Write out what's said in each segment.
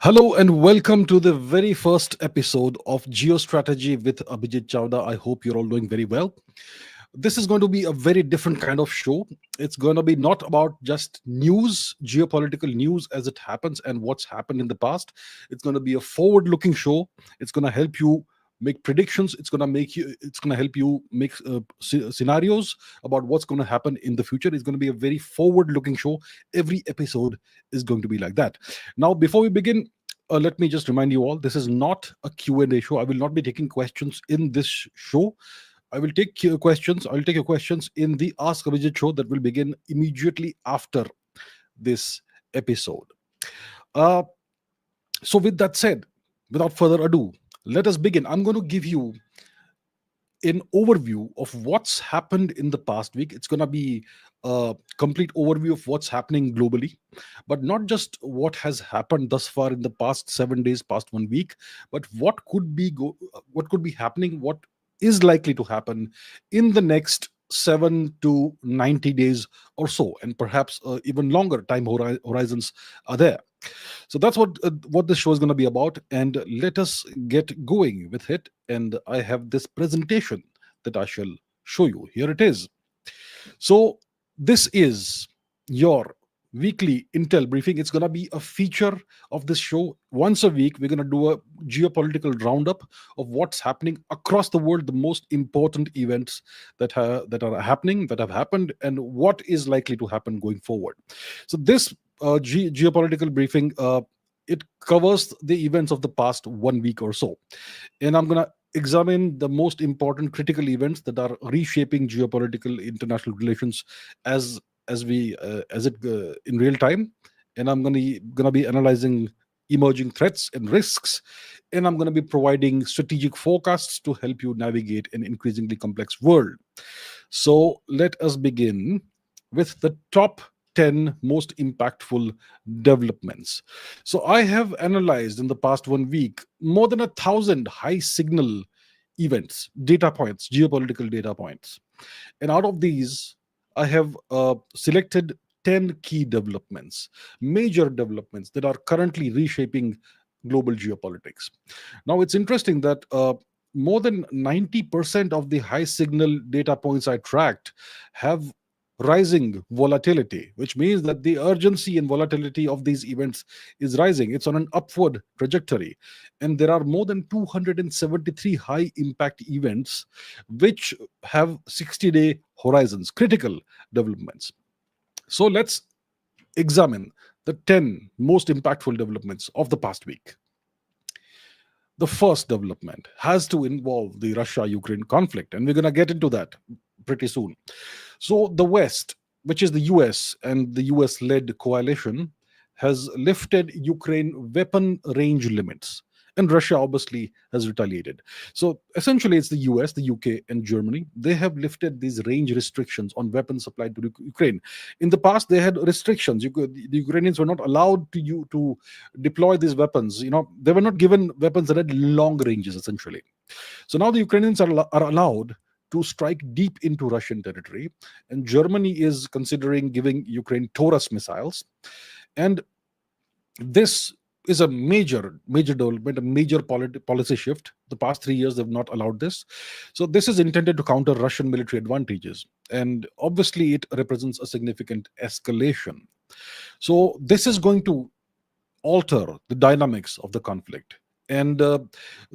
Hello and welcome to the very first episode of Geostrategy with Abhijit Chavda. I hope you're all doing very well. This is going to be a very different kind of show. It's going to be not about just news, geopolitical news as it happens and what's happened in the past. It's going to be a forward looking show. It's going to help you make predictions. It's going to help you make scenarios about what's going to happen in the future. It's going to be a very forward looking show. Every episode is going to be like that. Now, before we begin, let me just remind you all, this is not a Q&A show. I will not be taking questions in this show. I'll take your questions in the Ask Abhijit show that will begin immediately after this episode. Uh, so, with that said, without further ado, let us begin. I'm going to give you an overview of what's happened in the past week. It's going to be a complete overview of what's happening globally, but not just what has happened thus far in the past 7 days, past 1 week, but what could be happening, what is likely to happen in the next 7 to 90 days or so, and perhaps even longer time horizons are there. So that's what this show is going to be about, and let us get going with it. And I have this presentation that I shall show you. Here it is. So this is your weekly intel briefing. It's going to be a feature of this show. Once a week we're going to do a geopolitical roundup of what's happening across the world, the most important events that are happening, that have happened, and what is likely to happen going forward. So this geopolitical briefing, it covers the events of the past 1 week or so, and I'm going to examine the most important critical events that are reshaping geopolitical international relations as as it in real time. And I'm going to be analyzing emerging threats and risks, and I'm going to be providing strategic forecasts to help you navigate an increasingly complex world. So let us begin with the top 10 most impactful developments. So I have analyzed in the past 1 week more than 1,000 high signal events, data points, geopolitical data points. And out of these, I have selected 10 key developments, major developments that are currently reshaping global geopolitics. Now, it's interesting that more than 90% of the high signal data points I tracked have rising volatility, which means that the urgency and volatility of these events is rising. It's on an upward trajectory. And there are more than 273 high impact events which have 60-day horizons, critical developments. So let's examine the 10 most impactful developments of the past week. The first development has to involve the Russia Ukraine conflict, and we're going to get into that pretty soon. So, the West, which is the US and the US led coalition, has lifted Ukraine weapon range limits. And Russia obviously has retaliated. So essentially, it's the US, the UK, and Germany. They have lifted these range restrictions on weapons supplied to Ukraine. In the past, they had restrictions. The Ukrainians were not allowed to deploy these weapons. They were not given weapons that had long ranges, essentially. So now the Ukrainians are allowed to strike deep into Russian territory, and Germany is considering giving Ukraine Taurus missiles. And this is a major development, a major policy shift. The past 3 years, they've not allowed this. So this is intended to counter Russian military advantages. And obviously, it represents a significant escalation. So this is going to alter the dynamics of the conflict. And the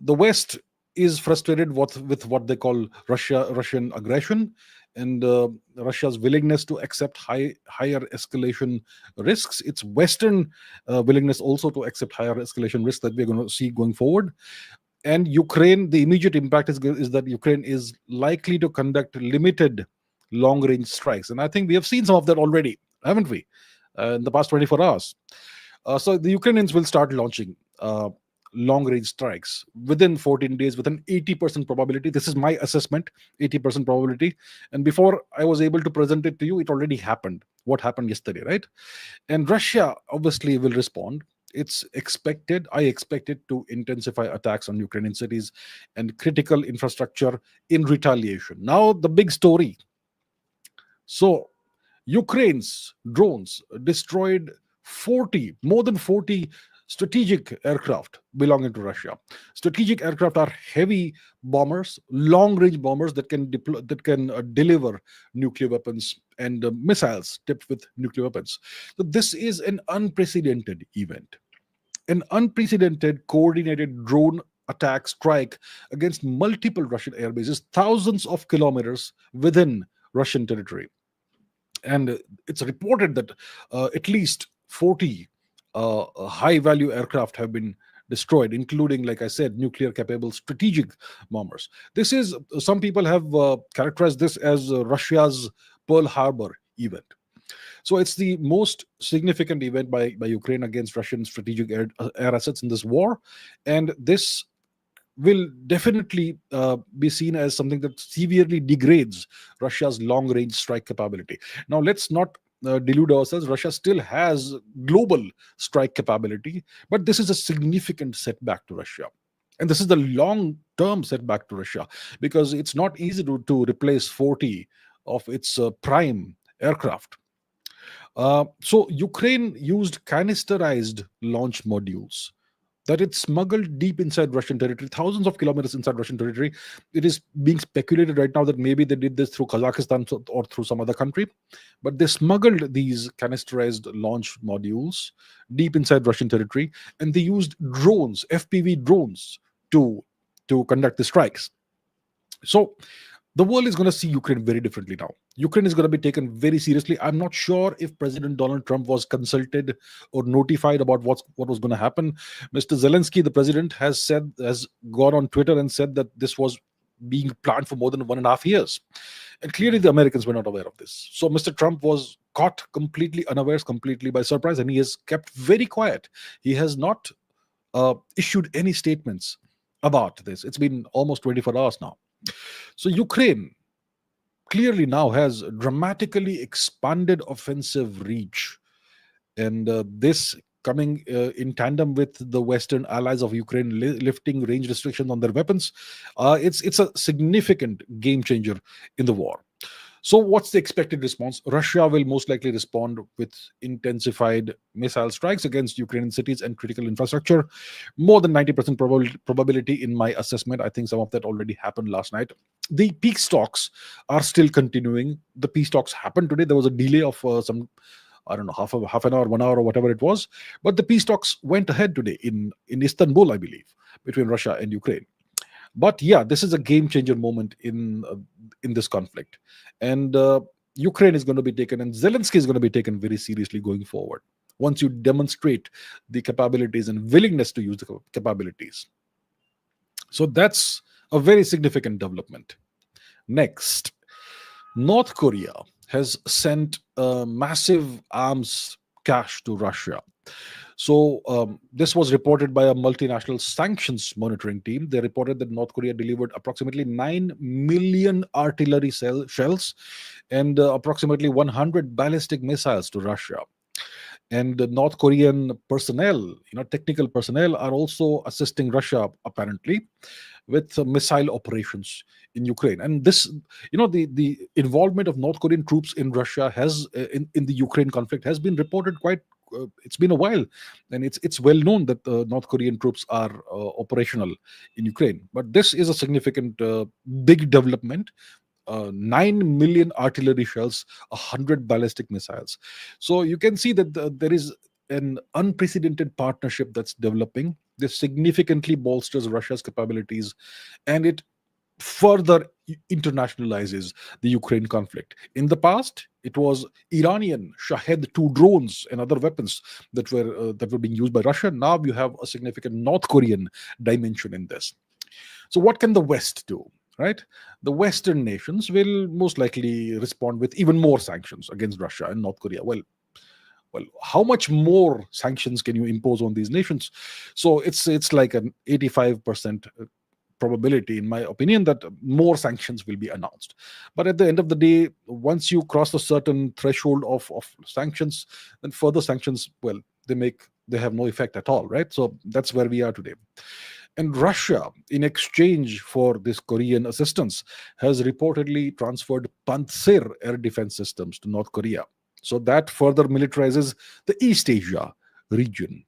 West is frustrated with what they call Russian aggression, and Russia's willingness to accept higher escalation risks. It's Western willingness also to accept higher escalation risks that we're going to see going forward. And Ukraine, the immediate impact is that Ukraine is likely to conduct limited long range strikes. And I think we have seen some of that already, haven't we, in the past 24 hours. So the Ukrainians will start launching long range strikes within 14 days with an 80% probability. This is my assessment, 80% probability. And before I was able to present it to you, it already happened. What happened yesterday, right? And Russia obviously will respond. It's expected, I expect it to intensify attacks on Ukrainian cities and critical infrastructure in retaliation. Now, the big story. So, Ukraine's drones destroyed more than 40 strategic aircraft belonging to Russia. Strategic aircraft are heavy bombers, long-range bombers that can deliver nuclear weapons and missiles tipped with nuclear weapons. So this is an unprecedented event, an unprecedented coordinated drone attack strike against multiple Russian air bases, thousands of kilometers within Russian territory. And it's reported that at least 40 high value aircraft have been destroyed, including, like I said, nuclear capable strategic bombers. This is, some people have characterized this as Russia's Pearl Harbor event. So it's the most significant event by Ukraine against Russian strategic air assets in this war. And this will definitely be seen as something that severely degrades Russia's long range strike capability. Now, let's not delude ourselves. Russia still has global strike capability, but this is a significant setback to Russia. And this is the long term setback to Russia, because it's not easy to replace 40 of its prime aircraft. So Ukraine used canisterized launch modules that it smuggled deep inside Russian territory, thousands of kilometers inside Russian territory. It is being speculated right now that maybe they did this through Kazakhstan or through some other country, but they smuggled these canisterized launch modules deep inside Russian territory, and they used drones, FPV drones, to conduct the strikes. So the world is going to see Ukraine very differently now. Ukraine is going to be taken very seriously. I'm not sure if President Donald Trump was consulted or notified about what was going to happen. Mr. Zelensky, the president, has gone on Twitter and said that this was being planned for more than 1.5 years. And clearly the Americans were not aware of this. So Mr. Trump was caught completely unawares, completely by surprise, and he has kept very quiet. He has not issued any statements about this. It's been almost 24 hours now. So Ukraine clearly now has dramatically expanded offensive reach, and this coming in tandem with the Western allies of Ukraine lifting range restrictions on their weapons. It's a significant game changer in the war. So, what's the expected response? Russia will most likely respond with intensified missile strikes against Ukrainian cities and critical infrastructure. More than 90% probability in my assessment. I think some of that already happened last night. The peace talks are still continuing. The peace talks happened today. There was a delay of some, I don't know, half an hour, 1 hour, or whatever it was. But the peace talks went ahead today in Istanbul, I believe, between Russia and Ukraine. But yeah, this is a game changer moment in this conflict, and Ukraine is going to be taken, and Zelensky is going to be taken very seriously going forward. Once you demonstrate the capabilities and willingness to use the capabilities, so that's a very significant development. Next, North Korea has sent massive arms cash to Russia. So this was reported by a multinational sanctions monitoring team. They reported that North Korea delivered approximately 9 million artillery shells and approximately 100 ballistic missiles to Russia. And the North Korean personnel, technical personnel, are also assisting Russia apparently with missile operations in Ukraine. And this, the involvement of North Korean troops in Russia has in the Ukraine conflict has been reported quite. It's been a while, and it's well known that North Korean troops are operational in Ukraine. But this is a significant, big development. 9 million artillery shells, 100 ballistic missiles. So you can see that there is an unprecedented partnership that's developing. This significantly bolsters Russia's capabilities, and it further internationalizes the Ukraine conflict. In the past, it was Iranian Shahed 2 drones and other weapons that were being used by Russia. Now you have a significant North Korean dimension in this. So what can the West do? Right? The Western nations will most likely respond with even more sanctions against Russia and North Korea. Well, how much more sanctions can you impose on these nations? So it's like an 85% probability, in my opinion, that more sanctions will be announced. But at the end of the day, once you cross a certain threshold of sanctions, then further sanctions, well, they have no effect at all, right? So that's where we are today. And Russia, in exchange for this Korean assistance, has reportedly transferred Pantsir air defense systems to North Korea. So that further militarizes the East Asia region.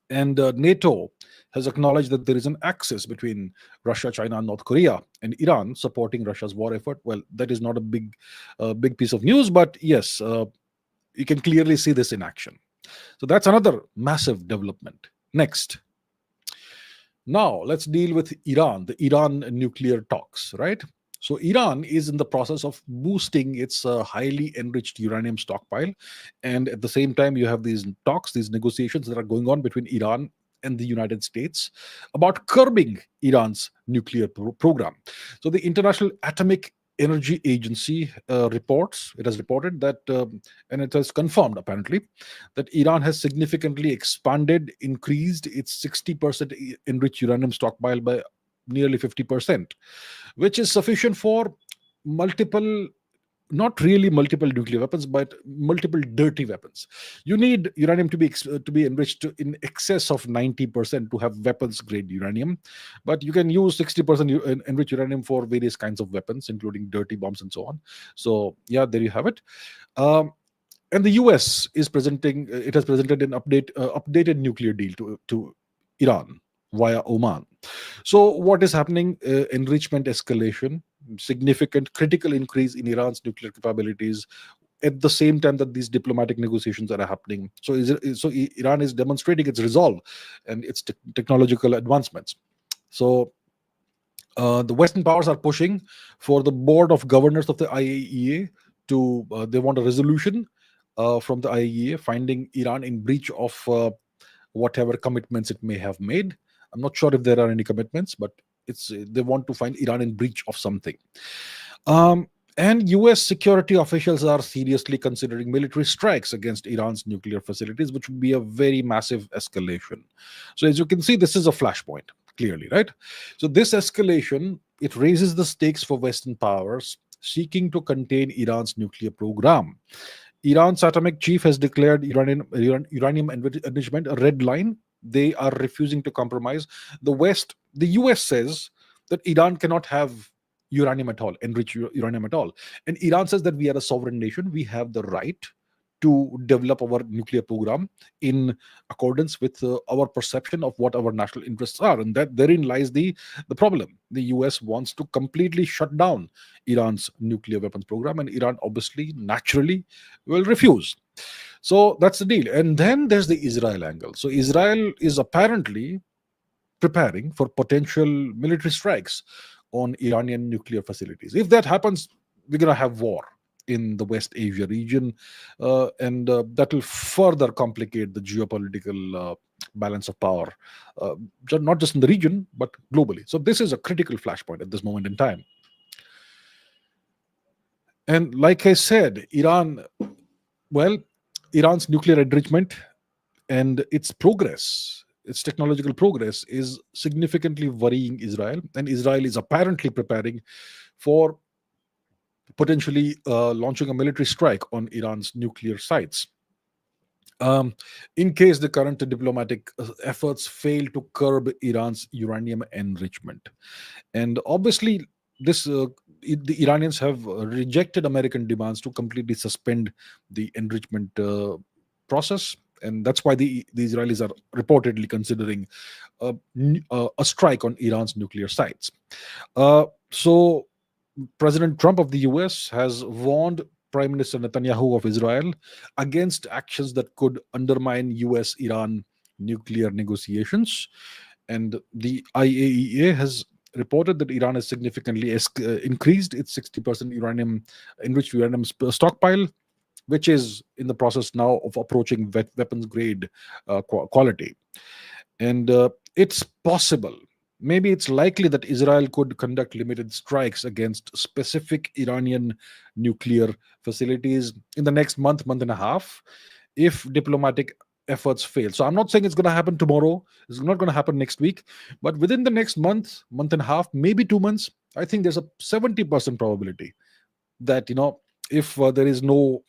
And NATO has acknowledged that there is an axis between Russia, China, and North Korea, and Iran supporting Russia's war effort. Well, that is not a big piece of news, but yes, you can clearly see this in action. So that's another massive development. Next, now let's deal with Iran, the Iran nuclear talks, right? So Iran is in the process of boosting its highly enriched uranium stockpile, and at the same time, you have these talks, these negotiations that are going on between Iran and the United States about curbing Iran's nuclear program. So the International Atomic Energy Agency it has reported that, and it has confirmed apparently, that Iran has significantly increased its 60% enriched uranium stockpile by nearly 50%, which is sufficient for multiple, not really multiple nuclear weapons, but multiple dirty weapons. You need uranium to be enriched in excess of 90% to have weapons grade uranium, but you can use 60% enriched uranium for various kinds of weapons, including dirty bombs and so on. So yeah, there you have it. Um, and the US is presenting it has presented an updated nuclear deal to Iran via Oman. So what is happening? Enrichment escalation, significant critical increase in Iran's nuclear capabilities at the same time that these diplomatic negotiations are happening. So Iran is demonstrating its resolve and its technological advancements. So the Western powers are pushing for the board of governors of the IAEA to they want a resolution from the IAEA finding Iran in breach of whatever commitments it may have made. I'm not sure if there are any commitments, but it's they want to find Iran in breach of something. Um, and US security officials are seriously considering military strikes against Iran's nuclear facilities, which would be a very massive escalation. So, as you can see, this is a flashpoint, clearly, right? So, this escalation it raises the stakes for Western powers seeking to contain Iran's nuclear program. Iran's atomic chief has declared uranium enrichment a red line. They are refusing to compromise. The US says that Iran cannot have uranium at all, enrich uranium at all. And Iran says that we are a sovereign nation. We have the right to develop our nuclear program in accordance with our perception of what our national interests are, and that therein lies the problem. The US wants to completely shut down Iran's nuclear weapons program, and Iran obviously naturally will refuse. So that's the deal. And then there's the Israel angle. So Israel is apparently preparing for potential military strikes on Iranian nuclear facilities. If that happens, we're going to have war in the West Asia region, and that will further complicate the geopolitical balance of power, not just in the region, but globally. So, this is a critical flashpoint at this moment in time. And like I said, well, Iran's nuclear enrichment and its progress, its technological progress, is significantly worrying Israel. And Israel is apparently preparing for potentially launching a military strike on Iran's nuclear sites. Um, in case the current diplomatic efforts fail to curb Iran's uranium enrichment. And obviously, the Iranians have rejected American demands to completely suspend the enrichment process. And that's why the Israelis are reportedly considering a strike on Iran's nuclear sites. So President Trump of the US has warned Prime Minister Netanyahu of Israel against actions that could undermine US Iran nuclear negotiations. And the IAEA has reported that Iran has significantly increased its 60% enriched uranium stockpile, which is in the process now of approaching weapons grade quality. And it's possible, maybe it's likely, that Israel could conduct limited strikes against specific Iranian nuclear facilities in the next month and a half, if diplomatic efforts fail. So I'm not saying it's going to happen tomorrow, it's not going to happen next week, but within the next month and a half, maybe 2 months, I think there's a 70% probability that, if there's no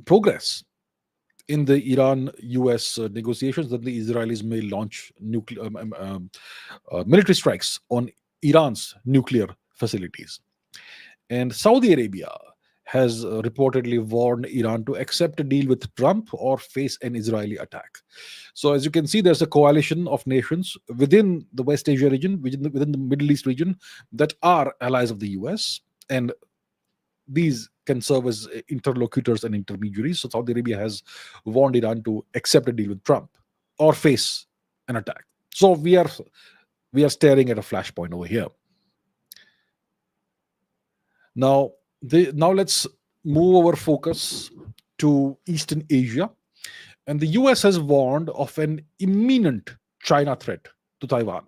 progress in the Iran-US negotiations, that the Israelis may launch military strikes on Iran's nuclear facilities. And Saudi Arabia has reportedly warned Iran to accept a deal with Trump or face an Israeli attack. So, as you can see, there's a coalition of nations within the West Asia region, within the Middle East region, that are allies of the US. And these can serve as interlocutors and intermediaries. So, Saudi Arabia has warned Iran to accept a deal with Trump or face an attack. So, we are staring at a flashpoint over here. Now let's move our focus to Eastern Asia. And the US has warned of an imminent China threat to Taiwan.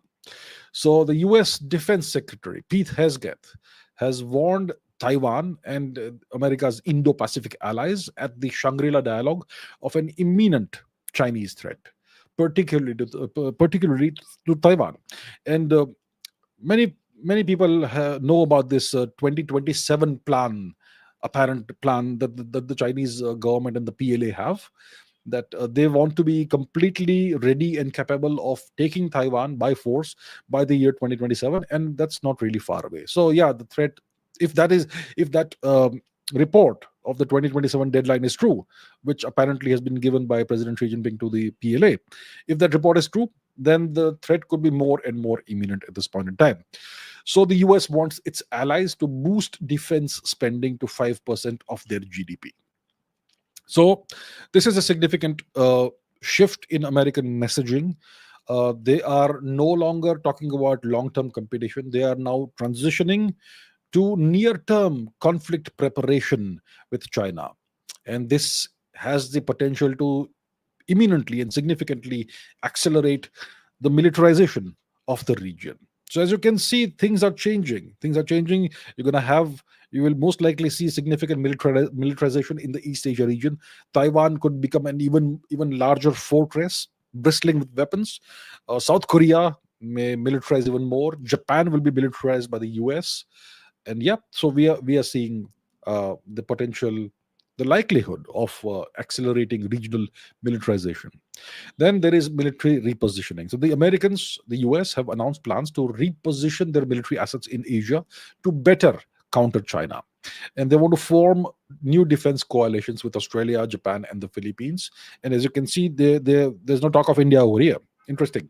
So the US Defense Secretary, Pete Hegseth, has warned Taiwan and America's Indo Pacific allies at the Shangri La Dialogue of an imminent Chinese threat, particularly to Taiwan. And many people know about this 2027 plan, apparent plan that the Chinese government and the PLA have, that they want to be completely ready and capable of taking Taiwan by force by the year 2027, and that's not really far away. So yeah, the threat, if that is if that report of the 2027 deadline is true, which apparently has been given by President Xi Jinping to the PLA, if that report is true, then the threat could be more and more imminent at this point in time. So the US wants its allies to boost defense spending to 5% of their GDP. So this is a significant shift in American messaging. They are no longer talking about long term competition. They are now transitioning to near term conflict preparation with China. And this has the potential to imminently and significantly accelerate the militarization of the region. So as you can see, things are changing. Things are changing. You will most likely see significant militarization in the East Asia region. Taiwan could become an even larger fortress, bristling with weapons. South Korea may militarize even more. Japan will be militarized by the US, and yeah, so we are seeing the potential, the likelihood of accelerating regional militarization. Then there is military repositioning. So the Americans, the US, have announced plans to reposition their military assets in Asia to better counter China. And they want to form new defense coalitions with Australia, Japan, and the Philippines. And as you can see, there's no talk of India over here. Interesting.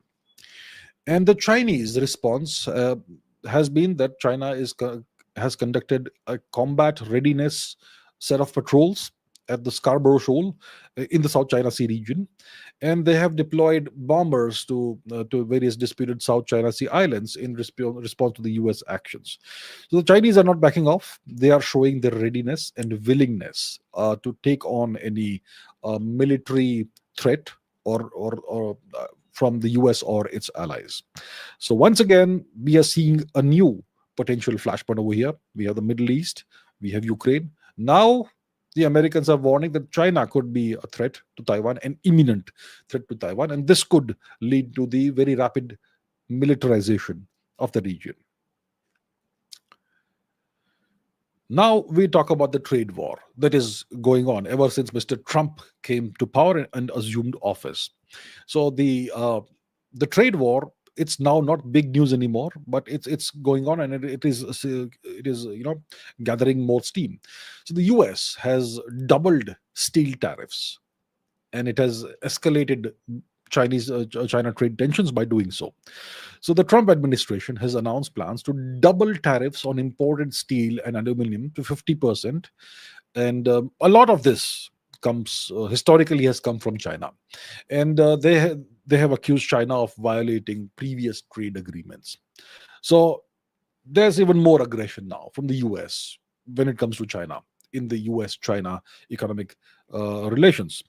And the Chinese response has been that has conducted a combat readiness set of patrols at the Scarborough Shoal in the South China Sea region, and they have deployed bombers to various disputed South China Sea islands in response to the U.S. actions. So the Chinese are not backing off; they are showing their readiness and willingness to take on any military threat or from the US or its allies. So once again, we are seeing a new potential flashpoint over here. We have the Middle East, we have Ukraine. Now the Americans are warning that China could be a threat to Taiwan, an imminent threat to Taiwan, and this could lead to the very rapid militarization of the region. Now we talk about the trade war that is going on ever since Mr. Trump came to power and assumed office. So the trade war, it's now not big news anymore, but it's going on, and it is gathering more steam. So the U.S. has doubled steel tariffs, and it has escalated China trade tensions by doing so. So the Trump administration has announced plans to double tariffs on imported steel and aluminum to 50%, and a lot of this comes historically has come from China, and they have accused China of violating previous trade agreements. So there's even more aggression now from the US when it comes to China in the US China economic relations.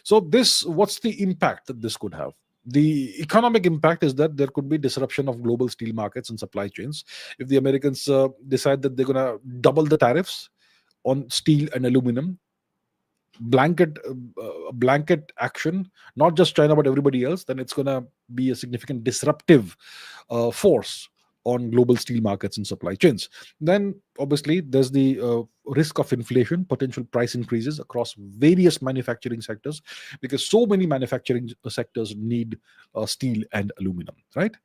So what's the impact that this could have? The economic impact is that there could be disruption of global steel markets and supply chains if the Americans decide that they're going to double the tariffs on steel and aluminum. Blanket action, not just China but everybody else, then it's going to be a significant disruptive force on global steel markets and supply chains. Then obviously there's the risk of inflation, potential price increases across various manufacturing sectors, because so many manufacturing sectors need steel and aluminum, right?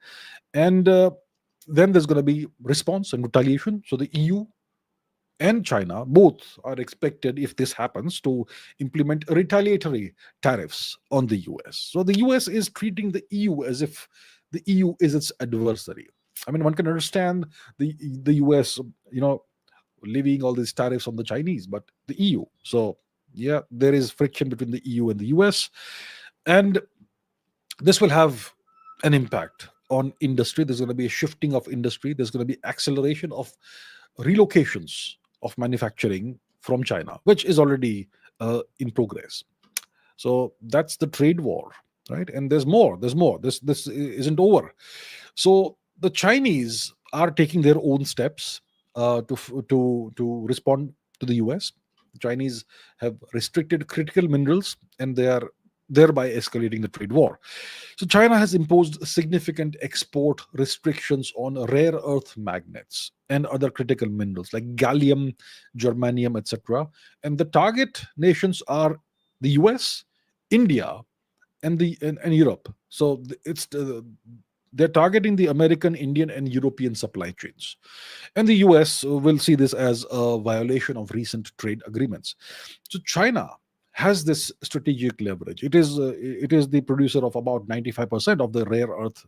And then there's going to be response and retaliation. So the EU and China both are expected, if this happens, to implement retaliatory tariffs on the US. So the US is treating the EU as if the EU is its adversary. I mean, one can understand the US, you know, levying all these tariffs on the Chinese, but the EU. So yeah, there is friction between the EU and the US, and this will have an impact on industry. There's going to be a shifting of industry. There's going to be acceleration of relocations of manufacturing from China, which is already in progress. So that's the trade war, right? And there's more. There's more. This isn't over. So the Chinese are taking their own steps to respond to the US. The Chinese have restricted critical minerals, and they are thereby escalating the trade war. So China has imposed significant export restrictions on rare earth magnets and other critical minerals like gallium, germanium, etc. And the target nations are the US, India, and Europe. So they're targeting the American, Indian, and European supply chains. And the US will see this as a violation of recent trade agreements. So China has this strategic leverage. It is the producer of about 95% of the rare earth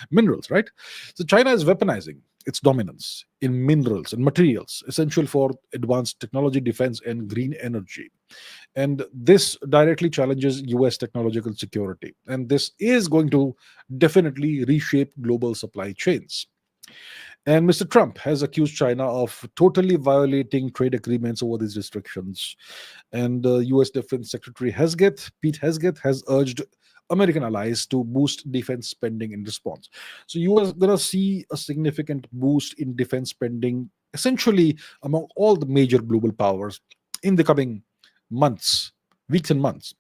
minerals, right? So China is weaponizing its dominance in minerals and materials essential for advanced technology, defense, and green energy. And this directly challenges US technological security. And this is going to definitely reshape global supply chains. And Mr. Trump has accused China of totally violating trade agreements over these restrictions. And US Defense Secretary Pete Hesget, has urged American allies to boost defense spending in response. So you are going to see a significant boost in defense spending, essentially among all the major global powers in the coming months, weeks and months.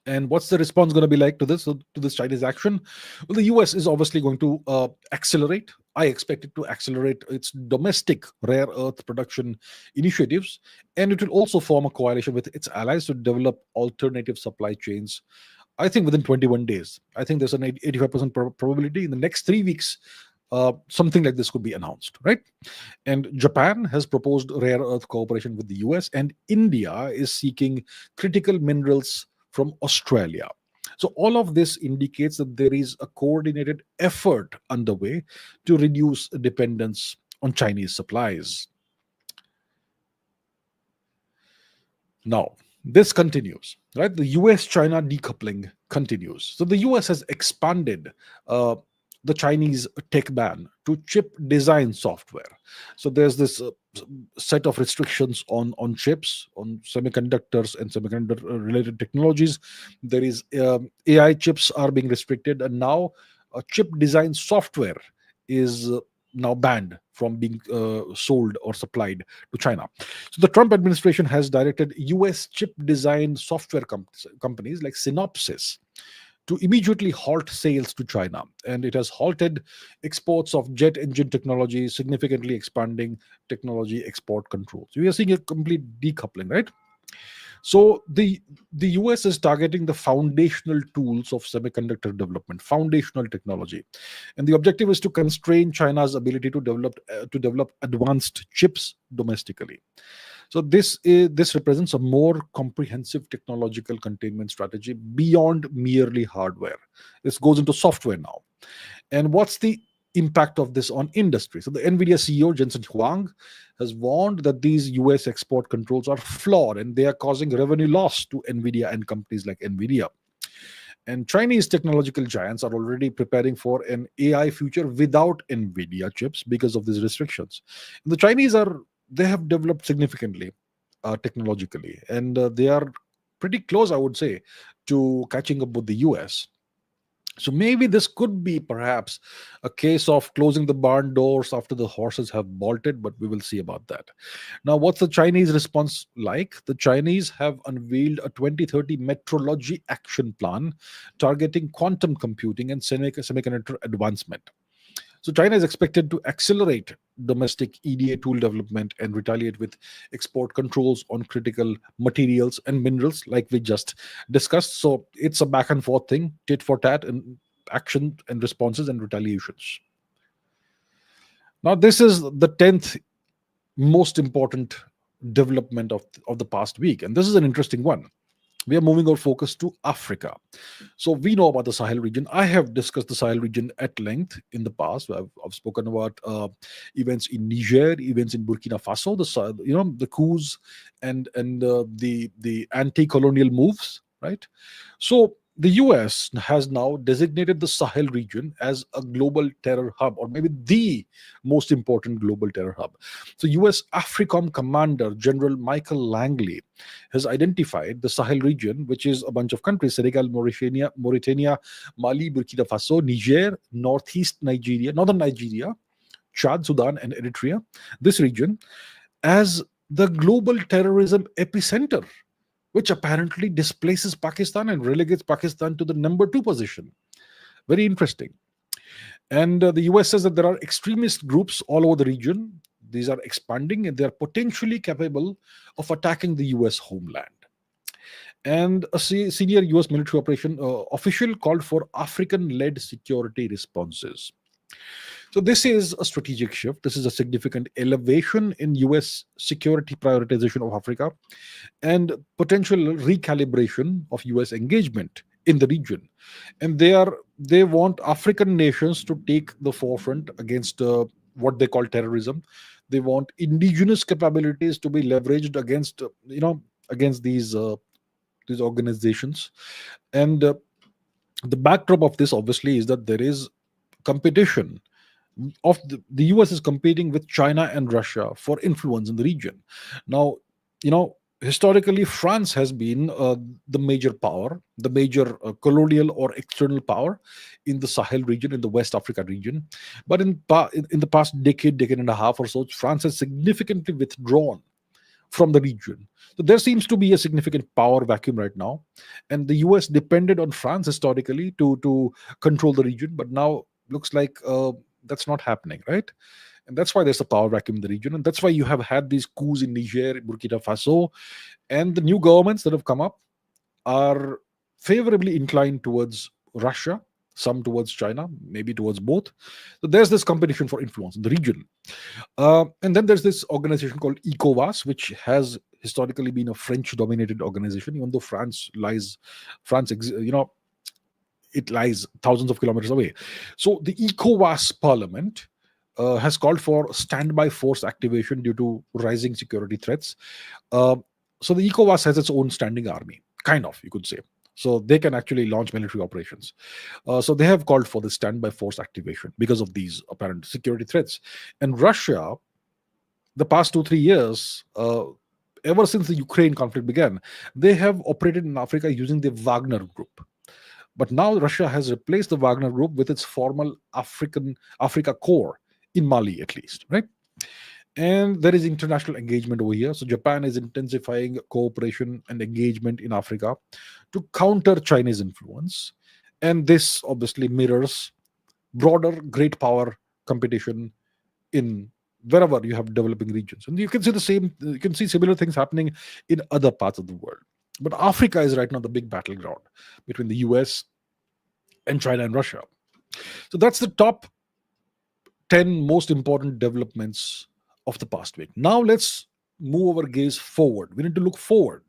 And what's the response going to be like to this, to this Chinese action? Well, the US is obviously going to accelerate. I expect it to accelerate its domestic rare earth production initiatives, and it will also form a coalition with its allies to develop alternative supply chains. I think within 21 days. I think there's an 85% probability in the next 3 weeks. Something like this could be announced, right? And Japan has proposed rare earth cooperation with the US, and India is seeking critical minerals from Australia. So, all of this indicates that there is a coordinated effort underway to reduce dependence on Chinese supplies. Now, this continues, right? The US China decoupling continues. So, the US has expanded the Chinese tech ban to chip design software. So, there's this set of restrictions on chips, on semiconductors and semiconductor related technologies. There is AI chips are being restricted, and now chip design software is now banned from being sold or supplied to China. So the Trump administration has directed US chip design software companies like Synopsys to immediately halt sales to China. And it has halted exports of jet engine technology, significantly expanding technology export controls. We are seeing a complete decoupling, right? So the US is targeting the foundational tools of semiconductor development, foundational technology, and the objective is to constrain China's ability to develop advanced chips domestically. So this represents a more comprehensive technological containment strategy beyond merely hardware. This goes into software now. And what's the impact of this on industry? So the Nvidia CEO Jensen Huang has warned that these US export controls are flawed and they are causing revenue loss to Nvidia and companies like Nvidia. And Chinese technological giants are already preparing for an AI future without Nvidia chips because of these restrictions. The Chinese they have developed significantly technologically, and they are pretty close, I would say, to catching up with the US. So maybe this could be perhaps a case of closing the barn doors after the horses have bolted, but we will see about that. Now, what's the Chinese response like? The Chinese have unveiled a 2030 metrology action plan targeting quantum computing and semiconductor advancement. So China is expected to accelerate domestic EDA tool development and retaliate with export controls on critical materials and minerals, like we just discussed. So it's a back and forth thing, tit for tat, and action and responses and retaliations. Now, this is the 10th most important development of the past week. And this is an interesting one. We are moving our focus to Africa. So we know about the Sahel region. I have discussed the Sahel region at length in the past. I've spoken about events in Niger, events in Burkina Faso, the coups and the anti-colonial moves, right? So the US has now designated the Sahel region as a global terror hub, or maybe the most important global terror hub. So US AFRICOM Commander General Michael Langley has identified the Sahel region, which is a bunch of countries: Senegal, Mauritania, Mali, Burkina Faso, Niger, northeast Nigeria, northern Nigeria, Chad, Sudan, and Eritrea. This region as the global terrorism epicenter, which apparently displaces Pakistan and relegates Pakistan to the number two position. Very interesting. And the US says that there are extremist groups all over the region. These are expanding and they are potentially capable of attacking the US homeland. And a senior US military operation official called for African led security responses. So, this is a strategic shift. This is a significant elevation in US security prioritization of Africa and potential recalibration of US engagement in the region. And they want African nations to take the forefront against what they call terrorism. They want indigenous capabilities to be leveraged against against these organizations. And the backdrop of this obviously is that there is competition of the US is competing with China and Russia for influence in the region. Now, historically, France has been the major power, the major colonial or external power in the Sahel region, in the West Africa region. But in the past decade and a half or so, France has significantly withdrawn from the region. So there seems to be a significant power vacuum right now, and the US depended on France historically to control the region, but now looks like that's not happening, right? And that's why there's a power vacuum in the region, and that's why you have had these coups in Niger, Burkina Faso, and the new governments that have come up are favorably inclined towards Russia, some towards China, maybe towards both. So there's this competition for influence in the region. And then there's this organization called ECOWAS, which has historically been a French-dominated organization, even though it lies thousands of kilometers away. So the ECOWAS Parliament has called for standby force activation due to rising security threats. Uh, so the ECOWAS has its own standing army, kind of, you could say. So they can actually launch military operations. So they have called for the standby force activation because of these apparent security threats. And Russia, the past 2-3 years, ever since the Ukraine conflict began, they have operated in Africa using the Wagner Group. But now Russia has replaced the Wagner Group with its formal Africa Corps in Mali, at least, right? And there is international engagement over here. So Japan is intensifying cooperation and engagement in Africa to counter Chinese influence. And this obviously mirrors broader great power competition in wherever you have developing regions. And you can see similar things happening in other parts of the world. But Africa is right now the big battleground between the US and China and Russia. So that's the top 10 most important developments of the past week. Now let's move our gaze forward. We need to look forward.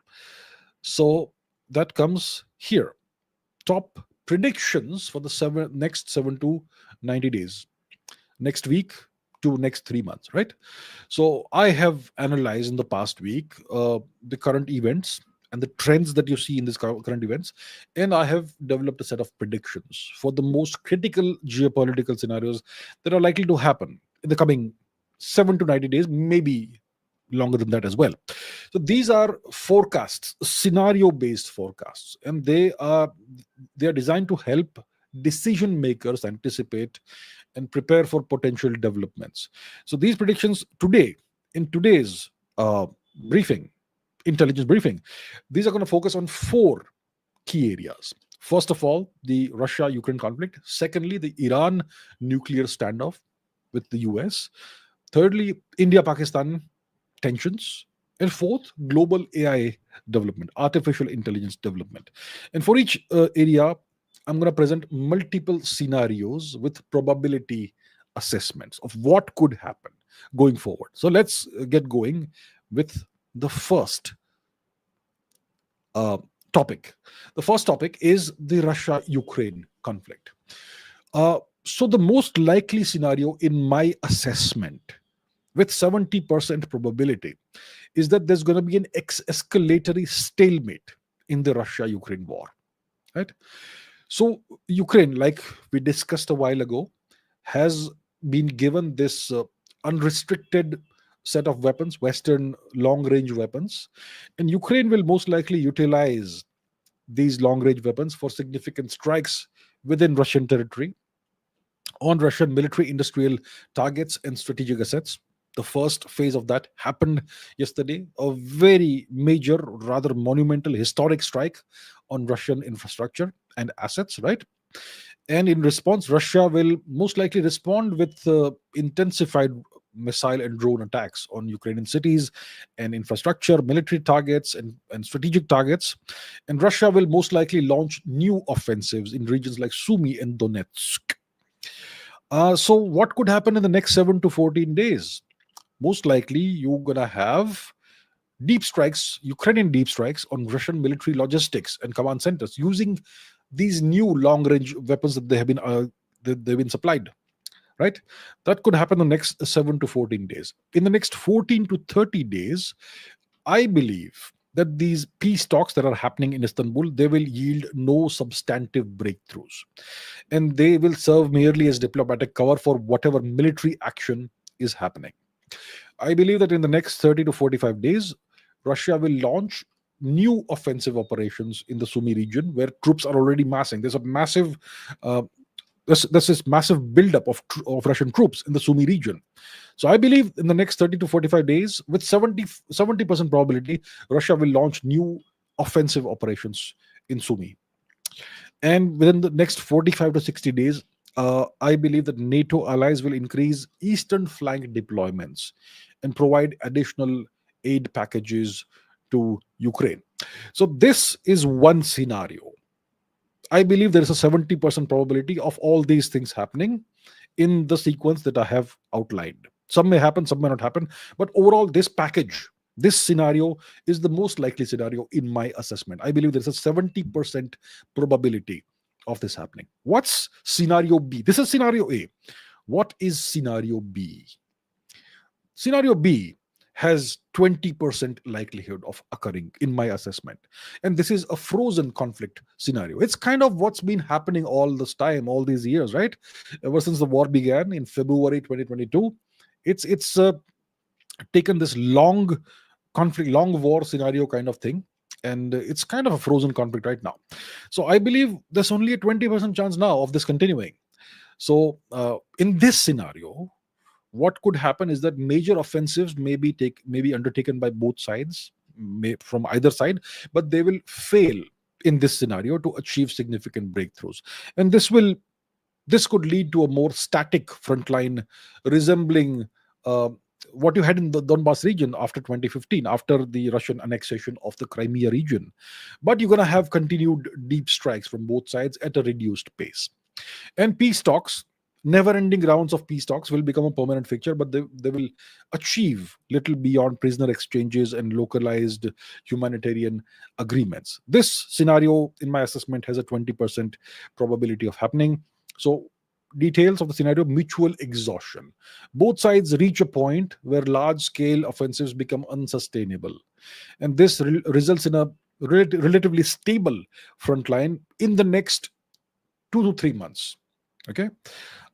So that comes here. Top predictions for the next 7 to 90 days. Next week to next 3 months, right? So I have analyzed in the past week the current events and the trends that you see in these current events, and I have developed a set of predictions for the most critical geopolitical scenarios that are likely to happen in the coming 7 to 90 days, maybe longer than that as well. So these are forecasts, scenario based forecasts, and they are designed to help decision makers anticipate and prepare for potential developments. So these predictions today, in today's intelligence briefing, these are going to focus on 4 key areas. First of all, the Russia-Ukraine conflict. Secondly, the Iran nuclear standoff with the US. Thirdly, India-Pakistan tensions. And fourth, global AI development, artificial intelligence development. And for each area, I'm going to present multiple scenarios with probability assessments of what could happen. going forward. So let's get going with the first uh, topic. The first topic is the Russia Ukraine conflict. So, the most likely scenario, in my assessment, with 70% probability, is that there's going to be an escalatory stalemate in the Russia Ukraine war. Right? So, Ukraine, like we discussed a while ago, has been given this unrestricted set of weapons, Western long range weapons, and Ukraine will most likely utilize these long range weapons for significant strikes within Russian territory on Russian military industrial targets and strategic assets. The first phase of that happened yesterday, a very major, rather monumental, historic strike on Russian infrastructure and assets, right? And in response, Russia will most likely respond with intensified missile and drone attacks on Ukrainian cities and infrastructure, military targets, and strategic targets. And Russia will most likely launch new offensives in regions like Sumy and Donetsk. So, what could happen in the next 7 to 14 days? Most likely, you're going to have deep strikes, Ukrainian deep strikes on Russian military logistics and command centers using these new long range weapons that they've been supplied. Right? That could happen in the next 7 to 14 days. In the next 14 to 30 days, I believe that these peace talks that are happening in Istanbul, they will yield no substantive breakthroughs, and they will serve merely as diplomatic cover for whatever military action is happening. I believe that in the next 30 to 45 days, Russia will launch new offensive operations in the Sumy region where troops are already massing. There's a massive uh, there's this massive buildup of Russian troops in the Sumy region. So I believe in the next 30 to 45 days, with 70% probability, Russia will launch new offensive operations in Sumy. And within the next 45 to 60 days, I believe that NATO allies will increase eastern flank deployments and provide additional aid packages to Ukraine. So this is one scenario. I believe there is a 70% probability of all these things happening in the sequence that I have outlined. Some may happen, some may not happen, but overall, this package, this scenario is the most likely scenario in my assessment. I believe there's a 70% probability of this happening. What's scenario B? This is scenario A. What is scenario B? Scenario B has 20% likelihood of occurring in my assessment. And this is a frozen conflict scenario. It's kind of what's been happening all this time, all these years, right? Ever since the war began in February 2022, it's taken this long conflict, long war scenario kind of thing. And it's kind of a frozen conflict right now. So I believe there's only a 20% chance now of this continuing. So in this scenario, what could happen is that major offensives may be undertaken by both sides, from either side, but they will fail in this scenario to achieve significant breakthroughs. And this could lead to a more static front line, resembling uh, what you had in the Donbass region after 2015, after the Russian annexation of the Crimea region. But you're going to have continued deep strikes from both sides at a reduced pace. And peace talks, never ending rounds of peace talks, will become a permanent fixture, but they will achieve little beyond prisoner exchanges and localized humanitarian agreements. This scenario, in my assessment, has a 20% probability of happening. So, details of the scenario: mutual exhaustion. Both sides reach a point where large scale offensives become unsustainable. And this results in a relatively stable front line in the next 2 to 3 months. Okay.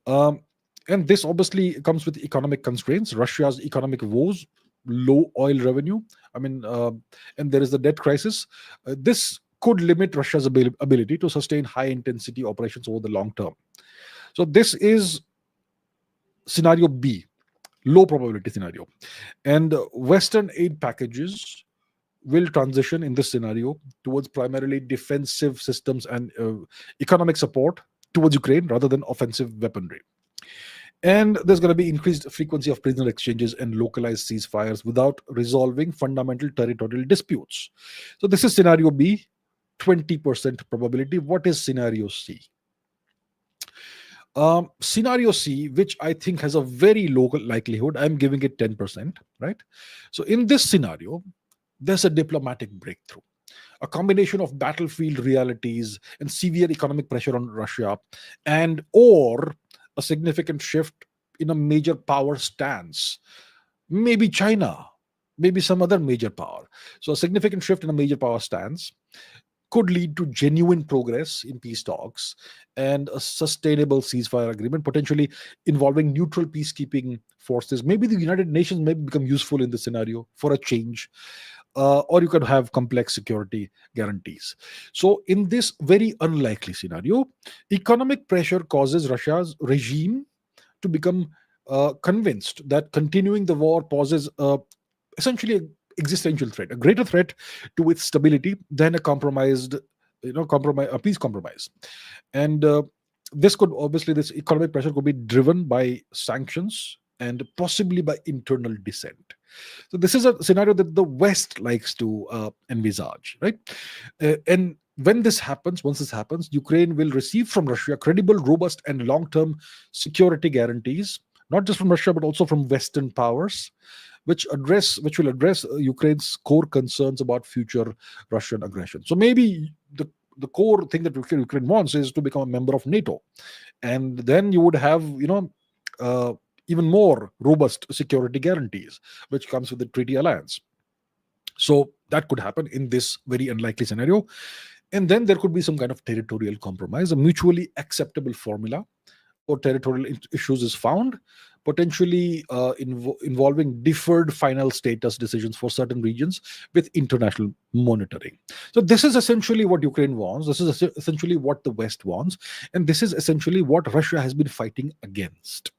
Um, and this obviously comes with economic constraints, Russia's economic woes, low oil revenue. I mean, and there is the debt crisis. This could limit Russia's ability to sustain high intensity operations over the long term. So, this is scenario B, low probability scenario. And Western aid packages will transition in this scenario towards primarily defensive systems and economic support towards Ukraine rather than offensive weaponry. And there's going to be increased frequency of prisoner exchanges and localized ceasefires without resolving fundamental territorial disputes. So this is scenario B, 20% probability. What is scenario C? Scenario C, which I think has a very low likelihood, I'm giving it 10%, right? So in this scenario, there's a diplomatic breakthrough, a combination of battlefield realities and severe economic pressure on Russia, and or a significant shift in a major power stance, maybe China, maybe some other major power. So a significant shift in a major power stance could lead to genuine progress in peace talks and a sustainable ceasefire agreement, potentially involving neutral peacekeeping forces. Maybe the United Nations may become useful in this scenario for a change, or you could have complex security guarantees. So, in this very unlikely scenario, economic pressure causes Russia's regime to become convinced that continuing the war poses essentially a existential threat, a greater threat to its stability than a compromised, compromise, a peace compromise. And this could obviously, this economic pressure could be driven by sanctions and possibly by internal dissent. So this is a scenario that the West likes to envisage, right? And when this happens, once this happens, Ukraine will receive from Russia credible, robust, and long-term security guarantees, not just from Russia but also from Western powers, which will address Ukraine's core concerns about future Russian aggression. So maybe the core thing that Ukraine wants is to become a member of NATO, and then you would have uh, even more robust security guarantees, which comes with the treaty alliance. So that could happen in this very unlikely scenario. And then there could be some kind of territorial compromise, a mutually acceptable formula for territorial issues is found, potentially involving deferred final status decisions for certain regions with international monitoring. So, this is essentially what Ukraine wants. This is essentially what the West wants. And this is essentially what Russia has been fighting against.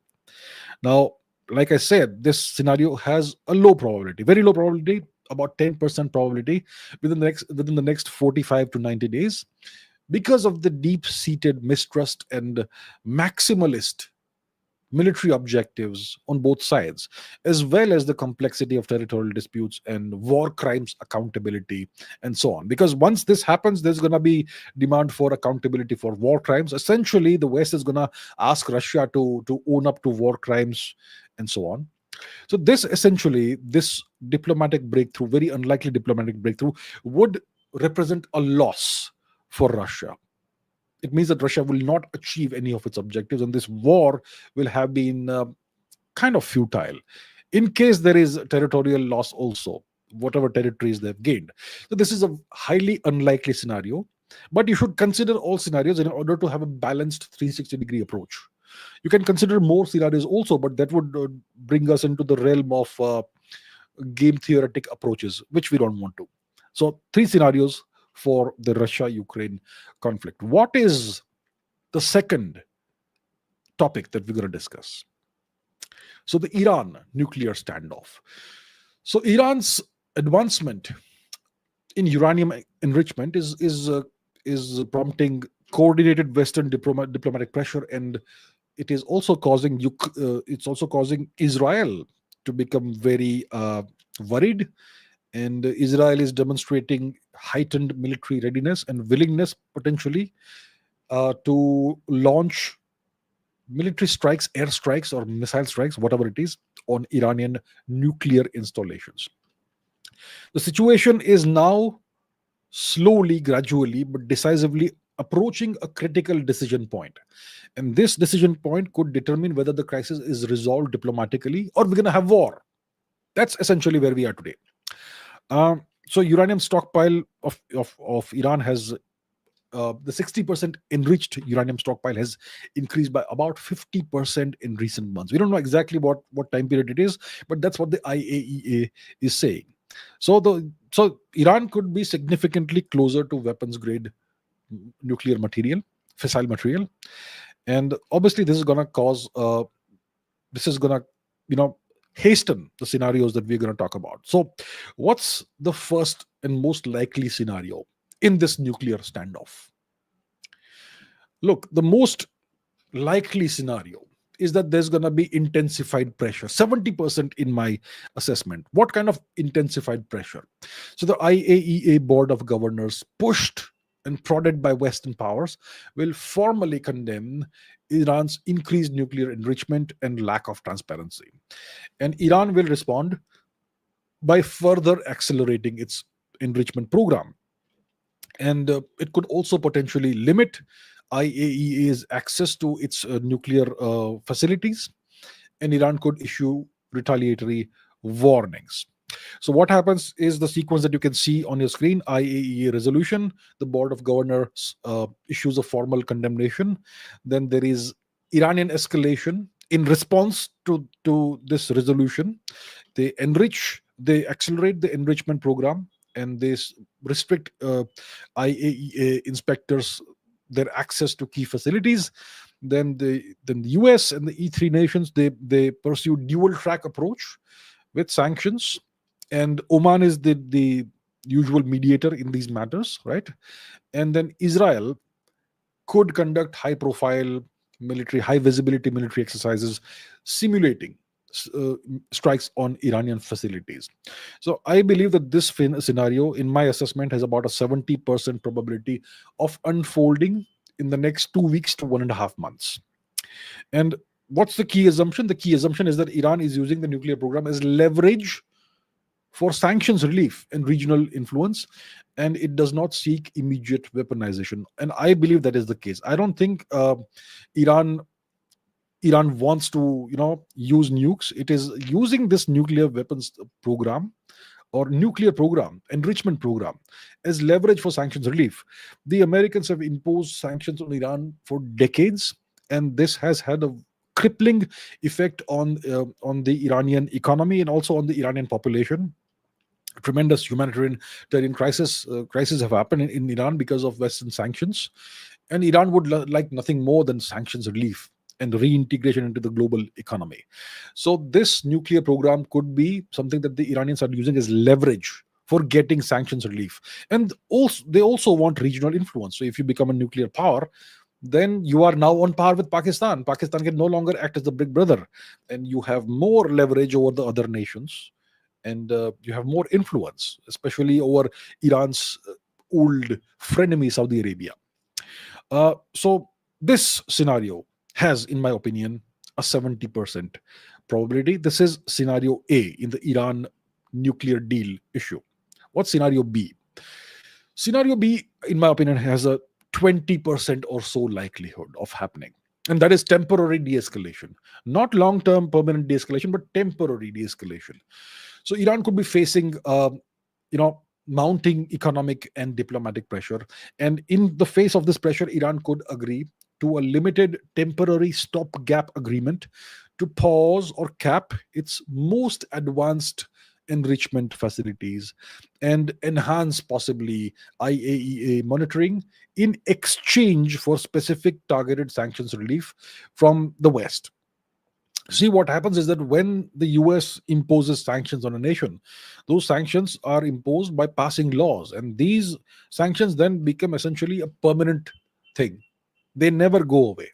Now, like I said, this scenario has a low probability, very low probability, about 10% probability within the next 45 to 90 days, because of the deep-seated mistrust and maximalist military objectives on both sides, as well as the complexity of territorial disputes and war crimes accountability, and so on. Because once this happens, there's going to be demand for accountability for war crimes. Essentially, the West is going to ask Russia to own up to war crimes, and so on. So this diplomatic breakthrough, very unlikely diplomatic breakthrough, would represent a loss for Russia. It means that Russia will not achieve any of its objectives, and this war will have been kind of futile. In case there is territorial loss, also, whatever territories they've gained. So, this is a highly unlikely scenario, but you should consider all scenarios in order to have a balanced 360-degree approach. You can consider more scenarios also, but that would bring us into the realm of game theoretic approaches, which we don't want to. So, three scenarios for the Russia Ukraine conflict. What is the second topic that we're going to discuss? So, the Iran nuclear standoff. So, Iran's advancement in uranium enrichment is prompting coordinated Western diplomatic pressure, and it is also causing Israel to become very worried. And Israel is demonstrating heightened military readiness and willingness, potentially, to launch military strikes, air strikes, or missile strikes, whatever it is, on Iranian nuclear installations. The situation is now slowly, gradually, but decisively approaching a critical decision point. And this decision point could determine whether the crisis is resolved diplomatically or we're going to have war. That's essentially where we are today. So uranium stockpile of Iran has the 60% enriched uranium stockpile has increased by about 50% in recent months. We don't know exactly what time period it is, but that's what the IAEA is saying. So Iran could be significantly closer to weapons grade nuclear material, fissile material, and obviously this is going to cause this is going to hasten the scenarios that we're going to talk about. So, what's the first and most likely scenario in this nuclear standoff? Look, the most likely scenario is that there's going to be intensified pressure, 70% in my assessment. What kind of intensified pressure? So, the IAEA Board of Governors, pushed and prodded by Western powers, will formally condemn Iran's increased nuclear enrichment and lack of transparency. And Iran will respond by further accelerating its enrichment program. And it could also potentially limit IAEA's access to its nuclear facilities, and Iran could issue retaliatory warnings. So, what happens is the sequence that you can see on your screen: IAEA resolution, the Board of Governors issues a formal condemnation. Then there is Iranian escalation. In response to this resolution, they accelerate the enrichment program, and restrict IAEA inspectors their access to key facilities. Then the US and the E3 nations, they pursue dual track approach with sanctions, and Oman is the usual mediator in these matters, right? And then Israel could conduct high visibility military exercises, simulating uh, strikes on Iranian facilities. So I believe that this scenario, in my assessment, has about a 70% probability of unfolding in the next 2 weeks to 1.5 months. And what's the key assumption? The key assumption is that Iran is using the nuclear program as leverage for sanctions relief and regional influence, and it does not seek immediate weaponization. And I believe that is the case. I don't think Iran Iran wants to, use nukes. It is using this nuclear weapons program or nuclear program, enrichment program, as leverage for sanctions relief. The Americans have imposed sanctions on Iran for decades, and this has had a crippling effect on the Iranian economy and also on the Iranian population. Tremendous humanitarian crisis have happened in Iran because of Western sanctions, and Iran would like nothing more than sanctions relief and reintegration into the global economy. So this nuclear program could be something that the Iranians are using as leverage for getting sanctions relief. And also they also want regional influence. So if you become a nuclear power, then you are now on par with Pakistan. Pakistan can no longer act as the big brother, and you have more leverage over the other nations, and you have more influence, especially over Iran's old frenemy, Saudi Arabia. So this scenario has, in my opinion, a 70% probability. This is scenario A in the Iran nuclear deal issue. What's scenario B? Scenario B, in my opinion, has a 20% or so likelihood of happening. And that is temporary de escalation. Not long term permanent de escalation, but temporary de escalation. So Iran could be facing, you know, mounting economic and diplomatic pressure. And in the face of this pressure, Iran could agree to a limited temporary stopgap agreement to pause or cap its most advanced enrichment facilities and enhance possibly IAEA monitoring in exchange for specific targeted sanctions relief from the West. See, what happens is that when the US imposes sanctions on a nation, those sanctions are imposed by passing laws, and these sanctions then become essentially a permanent thing. They never go away.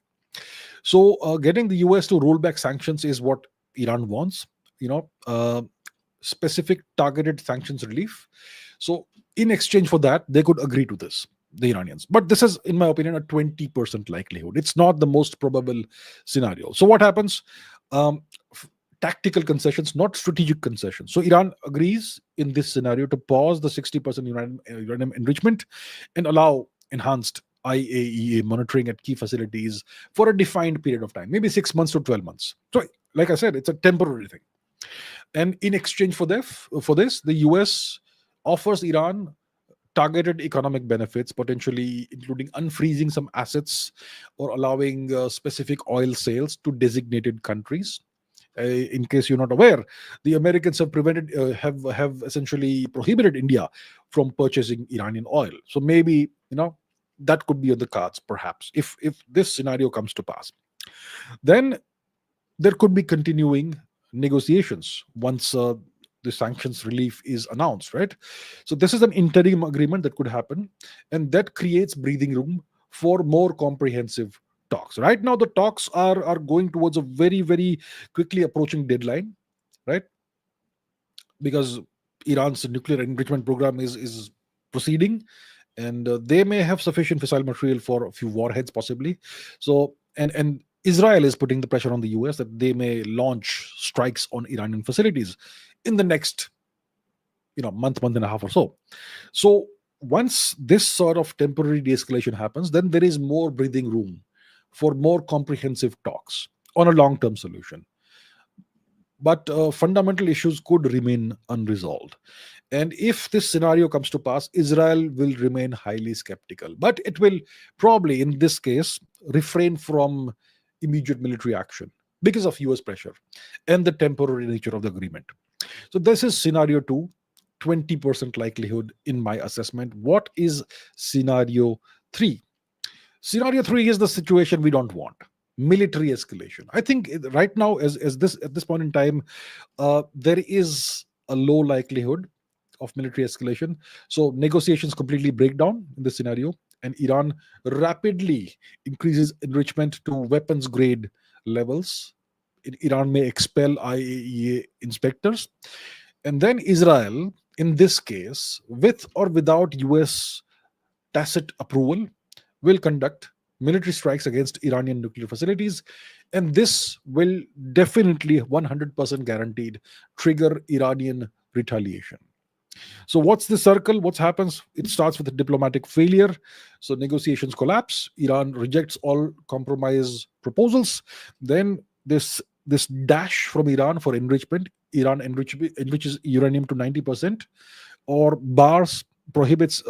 So, getting the US to roll back sanctions is what Iran wants. You know, specific targeted sanctions relief. So, in exchange for that, they could agree to this, the Iranians. But this is, in my opinion, a 20% likelihood. It's not the most probable scenario. So, what happens? Um, Tactical concessions, not strategic concessions. So, Iran agrees in this scenario to pause the 60% uranium enrichment and allow enhanced IAEA monitoring at key facilities for a defined period of time, maybe 6 months to 12 months. So, like I said, it's a temporary thing. And in exchange for this, the US offers Iran targeted economic benefits, potentially including unfreezing some assets or allowing specific oil sales to designated countries. In case you're not aware, the Americans have essentially prohibited India from purchasing Iranian oil. So maybe that could be on the cards, perhaps, if this scenario comes to pass. Then there could be continuing negotiations once the sanctions relief is announced, right? So this is an interim agreement that could happen, and that creates breathing room for more comprehensive talks. Right now, the talks are going towards a very, very quickly approaching deadline, right? Because Iran's nuclear enrichment program is proceeding, and they may have sufficient fissile material for a few warheads, possibly. So And Israel is putting the pressure on the US that they may launch strikes on Iranian facilities in the next month and a half or so. So once this sort of temporary de-escalation happens, then there is more breathing room for more comprehensive talks on a long-term solution. But fundamental issues could remain unresolved. And if this scenario comes to pass, Israel will remain highly skeptical. But it will probably, in this case, refrain from immediate military action because of US pressure and the temporary nature of the agreement. So this is scenario two, 20% likelihood in my assessment. What is scenario three? Scenario three is the situation we don't want. Military escalation. I think right now, as this at this point in time, there is a low likelihood of military escalation. So negotiations completely break down in this scenario, and Iran rapidly increases enrichment to weapons grade levels. Iran may expel IAEA inspectors, and then Israel, in this case, with or without US tacit approval, will conduct military strikes against Iranian nuclear facilities, and this will definitely 100% guaranteed trigger Iranian retaliation. So what's the circle? What happens? It starts with a diplomatic failure. So negotiations collapse. Iran rejects all compromise proposals. Then this dash from Iran for enrichment. Iran enriches uranium to 90%, or bars prohibits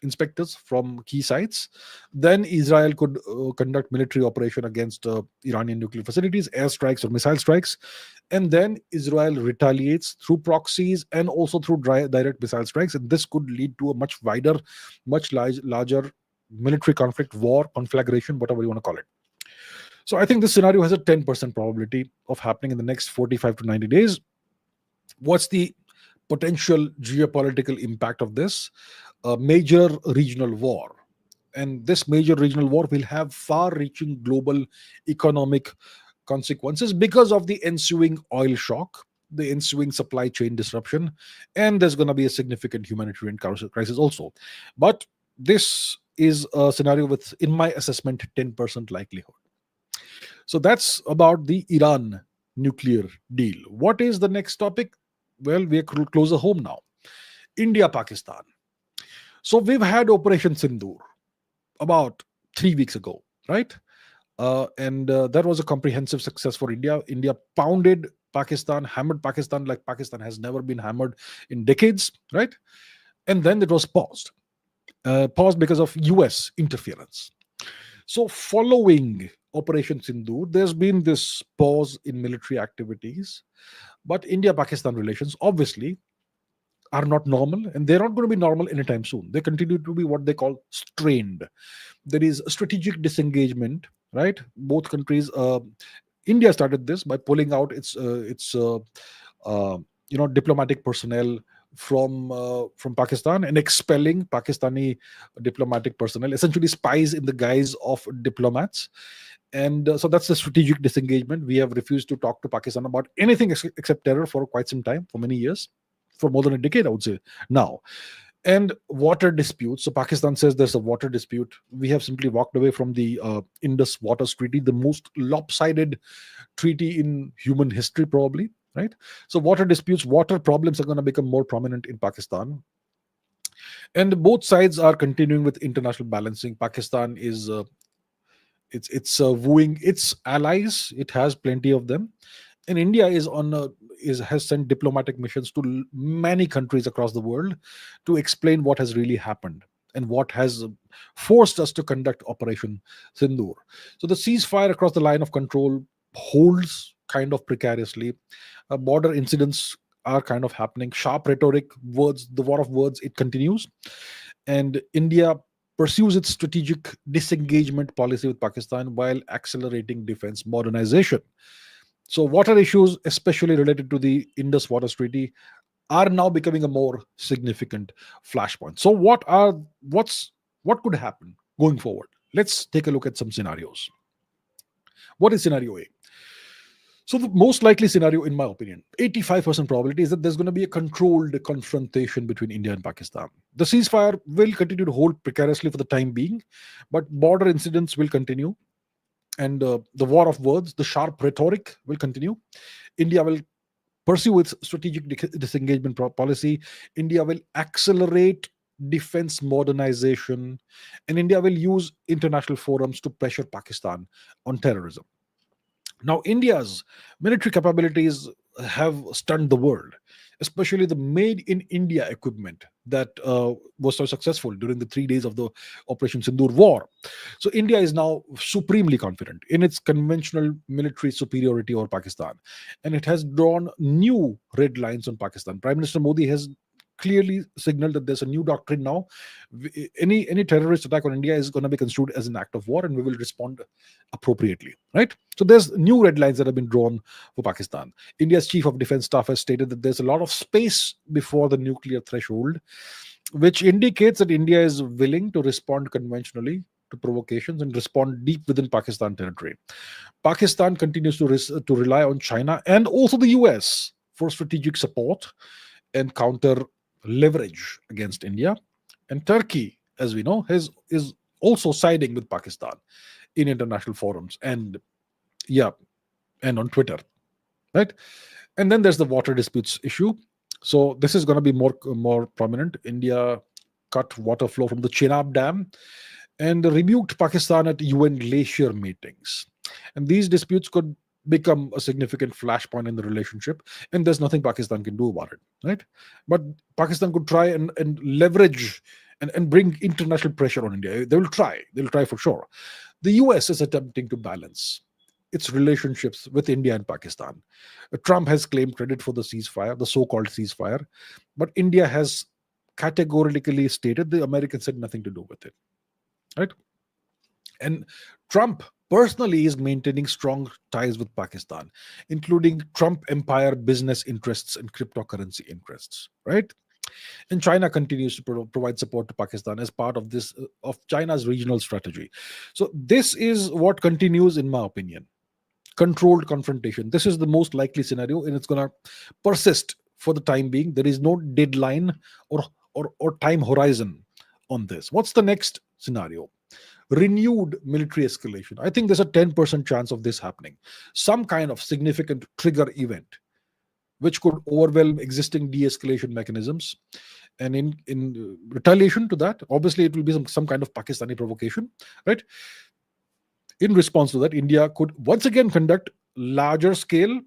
inspectors from key sites. Then Israel could conduct military operation against Iranian nuclear facilities, airstrikes or missile strikes, and then Israel retaliates through proxies and also through direct missile strikes, and this could lead to a much wider, larger military conflict, war, conflagration, whatever you want to call it. So I think this scenario has a 10% probability of happening in the next 45 to 90 days. What's the potential geopolitical impact of this? A major regional war. And this major regional war will have far reaching global economic consequences because of the ensuing oil shock, the ensuing supply chain disruption, and there's going to be a significant humanitarian crisis also. But this is a scenario with, in my assessment, 10% likelihood. So that's about the Iran nuclear deal. What is the next topic? Well, we are closer home now. India, Pakistan. So we've had Operation Sindoor about 3 weeks ago, right? And that was a comprehensive success for India. India pounded Pakistan, hammered Pakistan like Pakistan has never been hammered in decades, right? And then it was paused because of US interference. So following Operation Sindoor, there's been this pause in military activities, but India-Pakistan relations obviously are not normal, and they're not going to be normal anytime soon. They continue to be what they call strained. There is strategic disengagement, right? Both countries. India started this by pulling out its diplomatic personnel from Pakistan and expelling Pakistani diplomatic personnel, essentially spies in the guise of diplomats. And so that's the strategic disengagement. We have refused to talk to Pakistan about anything except terror for quite some time, for many years, for more than a decade, I would say now. And water disputes. So Pakistan says there's a water dispute. We have simply walked away from the Indus Waters Treaty, the most lopsided treaty in human history, probably. Right. So water disputes, water problems are going to become more prominent in Pakistan, and both sides are continuing with international balancing. Pakistan is it's wooing its allies. It has plenty of them, and India has sent diplomatic missions to many countries across the world to explain what has really happened and what has forced us to conduct Operation Sindoor. So the ceasefire across the line of control holds kind of precariously. Border incidents are kind of happening. Sharp rhetoric, words, the war of words, it continues. And India pursues its strategic disengagement policy with Pakistan while accelerating defense modernization. So water issues, especially related to the Indus Waters Treaty, are now becoming a more significant flashpoint. So what could happen going forward? Let's take a look at some scenarios. What is scenario A? So the most likely scenario, in my opinion, 85% probability is that there's going to be a controlled confrontation between India and Pakistan. The ceasefire will continue to hold precariously for the time being, but border incidents will continue. and the war of words, the sharp rhetoric will continue. India will pursue its strategic disengagement policy. India will accelerate defense modernization, and India will use international forums to pressure Pakistan on terrorism. Now, India's military capabilities have stunned the world, especially the made in India equipment that was so successful during the 3 days of the Operation Sindoor war. So, India is now supremely confident in its conventional military superiority over Pakistan, and it has drawn new red lines on Pakistan. Prime Minister Modi has clearly signaled that there's a new doctrine now. Any terrorist attack on India is going to be construed as an act of war, and we will respond appropriately, right? So there's new red lines that have been drawn for Pakistan. India's chief of defense staff has stated that there's a lot of space before the nuclear threshold, which indicates that India is willing to respond conventionally to provocations and respond deep within Pakistan territory. Pakistan continues to rely on China and also the US for strategic support and counter leverage against India. And Turkey, as we know, is also siding with Pakistan in international forums and, yeah, and on Twitter, right? And then there's the water disputes issue. So this is going to be more prominent. India cut water flow from the Chenab Dam and rebuked Pakistan at UN glacier meetings. And these disputes could become a significant flashpoint in the relationship, and there's nothing Pakistan can do about it, right? But Pakistan could try and leverage and bring international pressure on India. They'll try for sure. The US is attempting to balance its relationships with India and Pakistan. Trump has claimed credit for the ceasefire, the so called ceasefire, but India has categorically stated the Americans had nothing to do with it, right? And Trump personally is maintaining strong ties with Pakistan, including Trump empire business interests and cryptocurrency interests, right? And China continues to provide support to Pakistan as part of this of China's regional strategy. So this is what continues, in my opinion. Controlled confrontation. This is the most likely scenario, and it's going to persist for the time being. There is no deadline or time horizon on this. What's the next scenario? Renewed military escalation. I think there's a 10% chance of this happening. Some kind of significant trigger event which could overwhelm existing de-escalation mechanisms. And in retaliation to that, obviously it will be some kind of Pakistani provocation, right? In response to that, India could once again conduct larger scale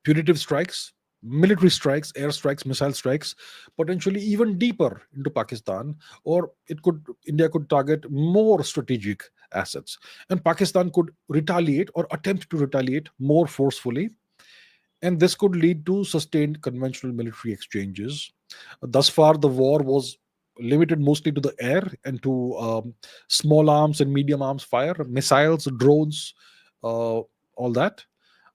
punitive strikes, military strikes, air strikes, missile strikes, potentially even deeper into Pakistan, or India could target more strategic assets, and Pakistan could retaliate or attempt to retaliate more forcefully, and this could lead to sustained conventional military exchanges. Thus far, the war was limited mostly to the air and to small arms and medium arms fire, missiles, drones, all that.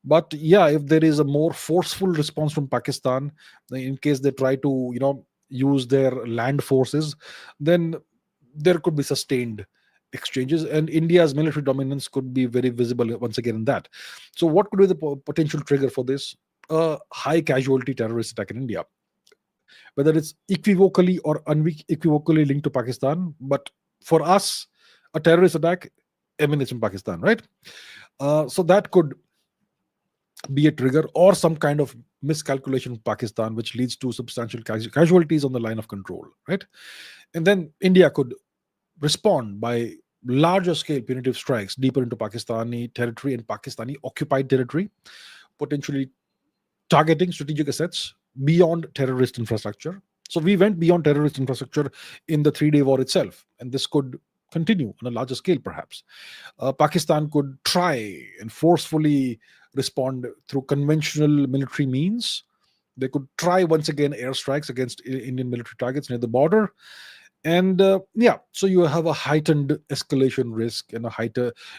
But yeah, if there is a more forceful response from Pakistan, in case they try to, use their land forces, then there could be sustained exchanges, and India's military dominance could be very visible once again in that. So, what could be the potential trigger for this? A high casualty terrorist attack in India, whether it's equivocally or unequivocally linked to Pakistan. But for us, a terrorist attack emanates from Pakistan, right? So that could be a trigger, or some kind of miscalculation in Pakistan, which leads to substantial casualties on the line of control, right? And then India could respond by larger scale punitive strikes deeper into Pakistani territory and Pakistani occupied territory, potentially targeting strategic assets beyond terrorist infrastructure. So we went beyond terrorist infrastructure in the 3 day war itself, and this could continue on a larger scale, perhaps. Pakistan could try and forcefully respond through conventional military means. They could try once again airstrikes against Indian military targets near the border. And yeah, so you have a heightened escalation risk and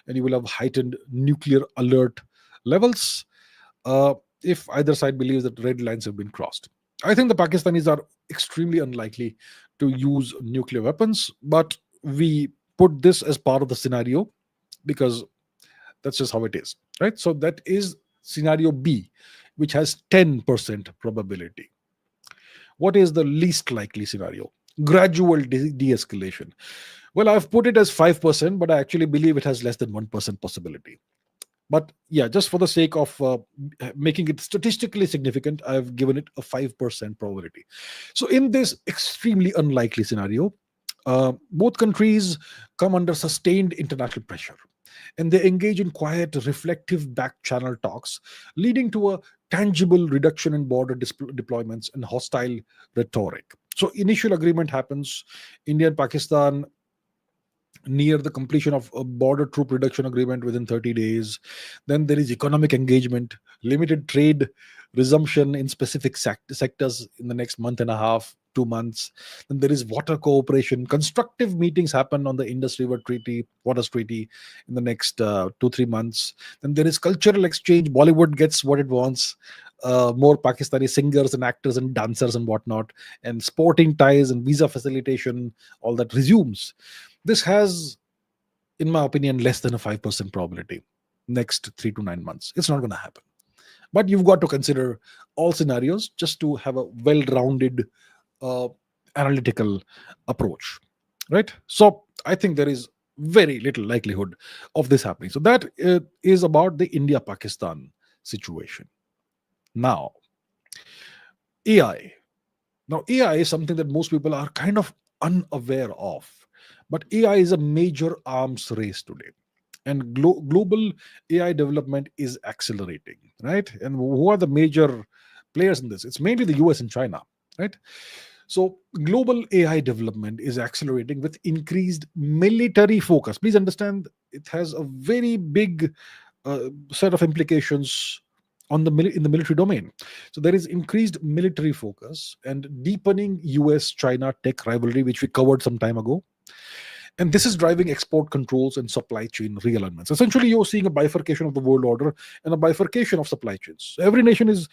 you will have heightened nuclear alert levels. If either side believes that red lines have been crossed. I think the Pakistanis are extremely unlikely to use nuclear weapons, but we put this as part of the scenario because that's just how it is, right? So that is scenario B, which has 10% probability. What is the least likely scenario? Gradual de-escalation. Well, I've put it as 5%, but I actually believe it has less than 1% possibility. But yeah, just for the sake of making it statistically significant, I've given it a 5% probability. So, in this extremely unlikely scenario, both countries come under sustained international pressure and they engage in quiet, reflective back channel talks, leading to a tangible reduction in border deployments and hostile rhetoric. So, initial agreement happens. India and Pakistan near the completion of a border troop reduction agreement within 30 days. Then there is economic engagement, limited trade resumption in specific sectors in the next month and a half, 2 months. Then there is water cooperation. Constructive meetings happen on the Indus River Treaty, Waters Treaty in the next 2 3 months. Then there is cultural exchange. Bollywood gets what it wants. More Pakistani singers and actors and dancers and whatnot, and sporting ties and visa facilitation, all that resumes. This has, in my opinion, less than a 5% probability next 3 to 9 months. It's not going to happen. But you've got to consider all scenarios just to have a well rounded uh, analytical approach. Right? So I think there is very little likelihood of this happening. So that is about the India Pakistan situation. Now, AI. Now, AI is something that most people are kind of unaware of. But AI is a major arms race today. And global AI development is accelerating, right? And who are the major players in this? It's mainly the US and China, right? So, global AI development is accelerating with increased military focus. Please understand, it has a very big set of implications on in the military domain. So there is increased military focus and deepening US China tech rivalry, which we covered some time ago. And this is driving export controls and supply chain realignments. Essentially, you're seeing a bifurcation of the world order and a bifurcation of supply chains. Every nation is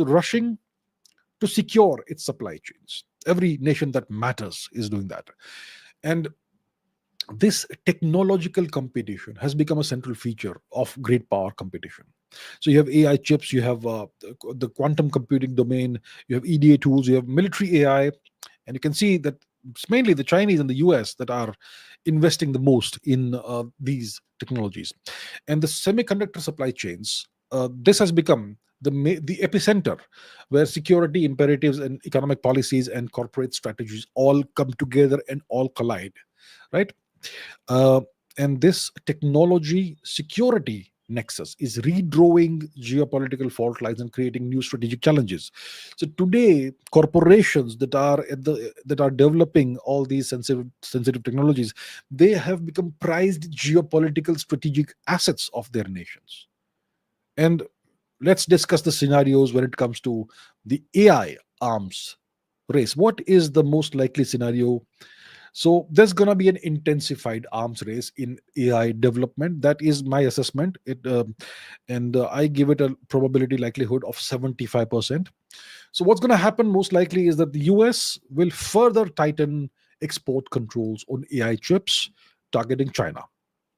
rushing to secure its supply chains. Every nation that matters is doing that. And this technological competition has become a central feature of great power competition. So you have AI chips, you have the quantum computing domain, you have EDA tools, you have military AI, and you can see that it's mainly the Chinese and the US that are investing the most in these technologies. And the semiconductor supply chains, this has become the epicenter where security imperatives and economic policies and corporate strategies all come together and all collide, right? Uh, and this technology security nexus is redrawing geopolitical fault lines and creating new strategic challenges. So today, corporations that are developing all these sensitive technologies, they have become prized geopolitical strategic assets of their nations. And let's discuss the scenarios when it comes to the AI arms race. What is the most likely scenario? So there's going to be an intensified arms race in AI development. That is my assessment. And I give it a probability likelihood of 75%. So what's going to happen most likely is that the US will further tighten export controls on AI chips targeting China,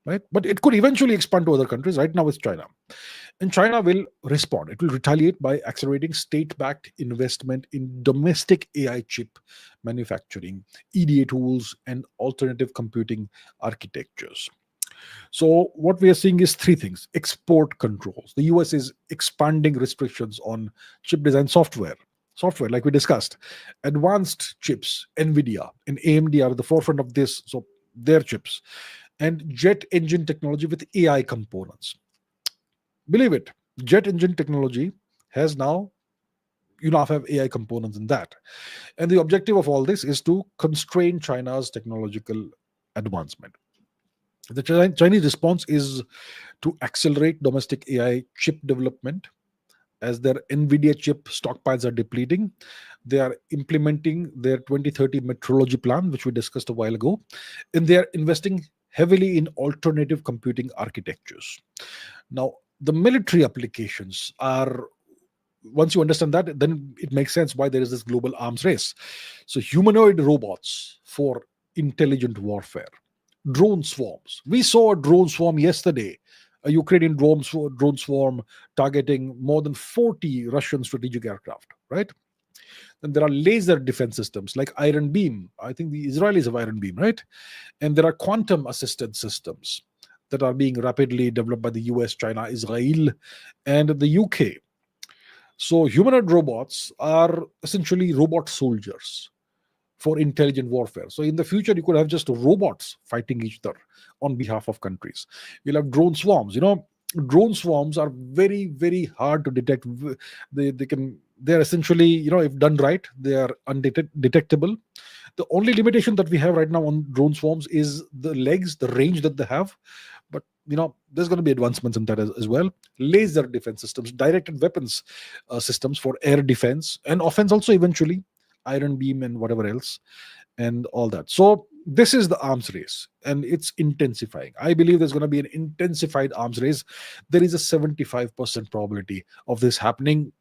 right? But it could eventually expand to other countries. Right now, it's China. And China will respond. It will retaliate by accelerating state backed investment in domestic AI chip manufacturing, EDA tools, and alternative computing architectures. So, what we are seeing is three things: export controls. The US is expanding restrictions on chip design software. Software, like we discussed, advanced chips, NVIDIA and AMD are at the forefront of this. So, their chips and jet engine technology with AI components. Believe it, jet engine technology has now, have AI components in that. And the objective of all this is to constrain China's technological advancement. The Chinese response is to accelerate domestic AI chip development. As their NVIDIA chip stockpiles are depleting, they are implementing their 2030 metrology plan, which we discussed a while ago, and they are investing heavily in alternative computing architectures. Now, the military applications are, once you understand that, then it makes sense why there is this global arms race. So, humanoid robots for intelligent warfare, drone swarms. We saw a drone swarm yesterday, a Ukrainian drone swarm targeting more than 40 Russian strategic aircraft, right? Then there are laser defense systems like Iron Beam. I think the Israelis have Iron Beam, right? And there are quantum assisted systems that are being rapidly developed by the US, China, Israel, and the UK. So humanoid robots are essentially robot soldiers for intelligent warfare. So in the future, you could have just robots fighting each other on behalf of countries. You'll have drone swarms. Drone swarms are very, very hard to detect. They're essentially, if done right, they are undetectable. The only limitation that we have right now on drone swarms is the legs, the range that they have. But there's going to be advancements in that as well. Laser defense systems, directed weapons systems for air defense and offense also eventually, Iron Beam and whatever else, and all that. So this is the arms race, and it's intensifying. I believe there's going to be an intensified arms race. There is a 75% probability of this happening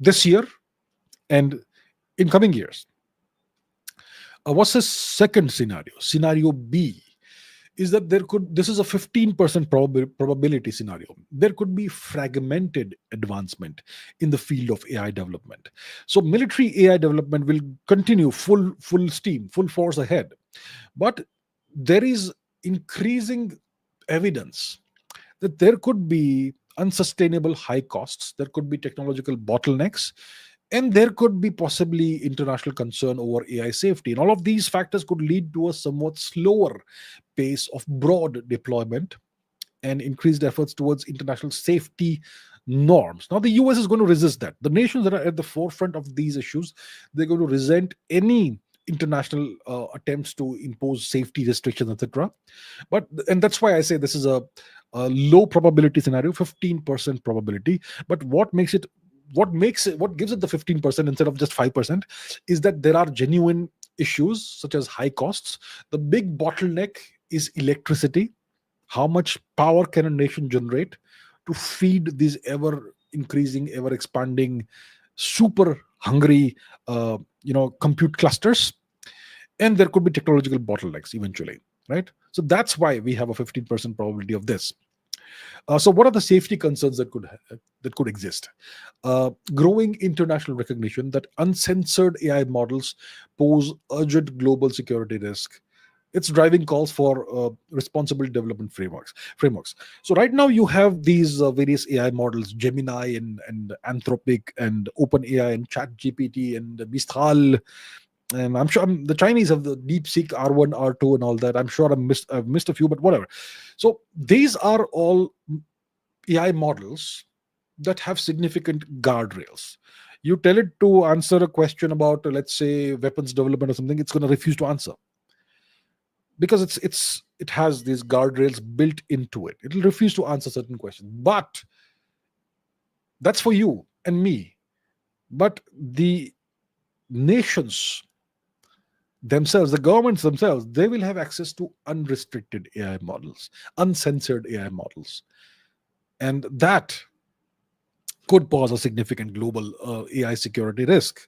this year and in coming years. What's the second scenario? Scenario B is that this is a 15% probability scenario. There could be fragmented advancement in the field of AI development. So military AI development will continue full steam, full force ahead. But there is increasing evidence that there could be unsustainable high costs, there could be technological bottlenecks, and there could be possibly international concern over AI safety. And all of these factors could lead to a somewhat slower pace of broad deployment and increased efforts towards international safety norms. Now, the US is going to resist that. The nations that are at the forefront of these issues, they're going to resent any international attempts to impose safety restrictions, etc. And that's why I say this is a low probability scenario, 15% probability. But what gives it the 15% instead of just 5% is that there are genuine issues such as high costs. The big bottleneck is electricity. How much power can a nation generate to feed these ever increasing, ever expanding, super hungry compute clusters? And there could be technological bottlenecks eventually, right? So that's why we have a 15% probability of this. So what are the safety concerns that could exist? Growing international recognition that uncensored AI models pose urgent global security risk. It's driving calls for responsible development frameworks. So right now you have these various AI models, Gemini and Anthropic and OpenAI and ChatGPT and Mistral, and I'm sure the Chinese have the DeepSeek R1, R2, and all that. I'm sure I've missed a few, but whatever. So these are all AI models that have significant guardrails. You tell it to answer a question about, let's say, weapons development or something, it's going to refuse to answer because it has these guardrails built into it. It'll refuse to answer certain questions, but that's for you and me. But the nations themselves, the governments themselves, they will have access to unrestricted AI models, uncensored AI models. And that could pose a significant global AI security risk.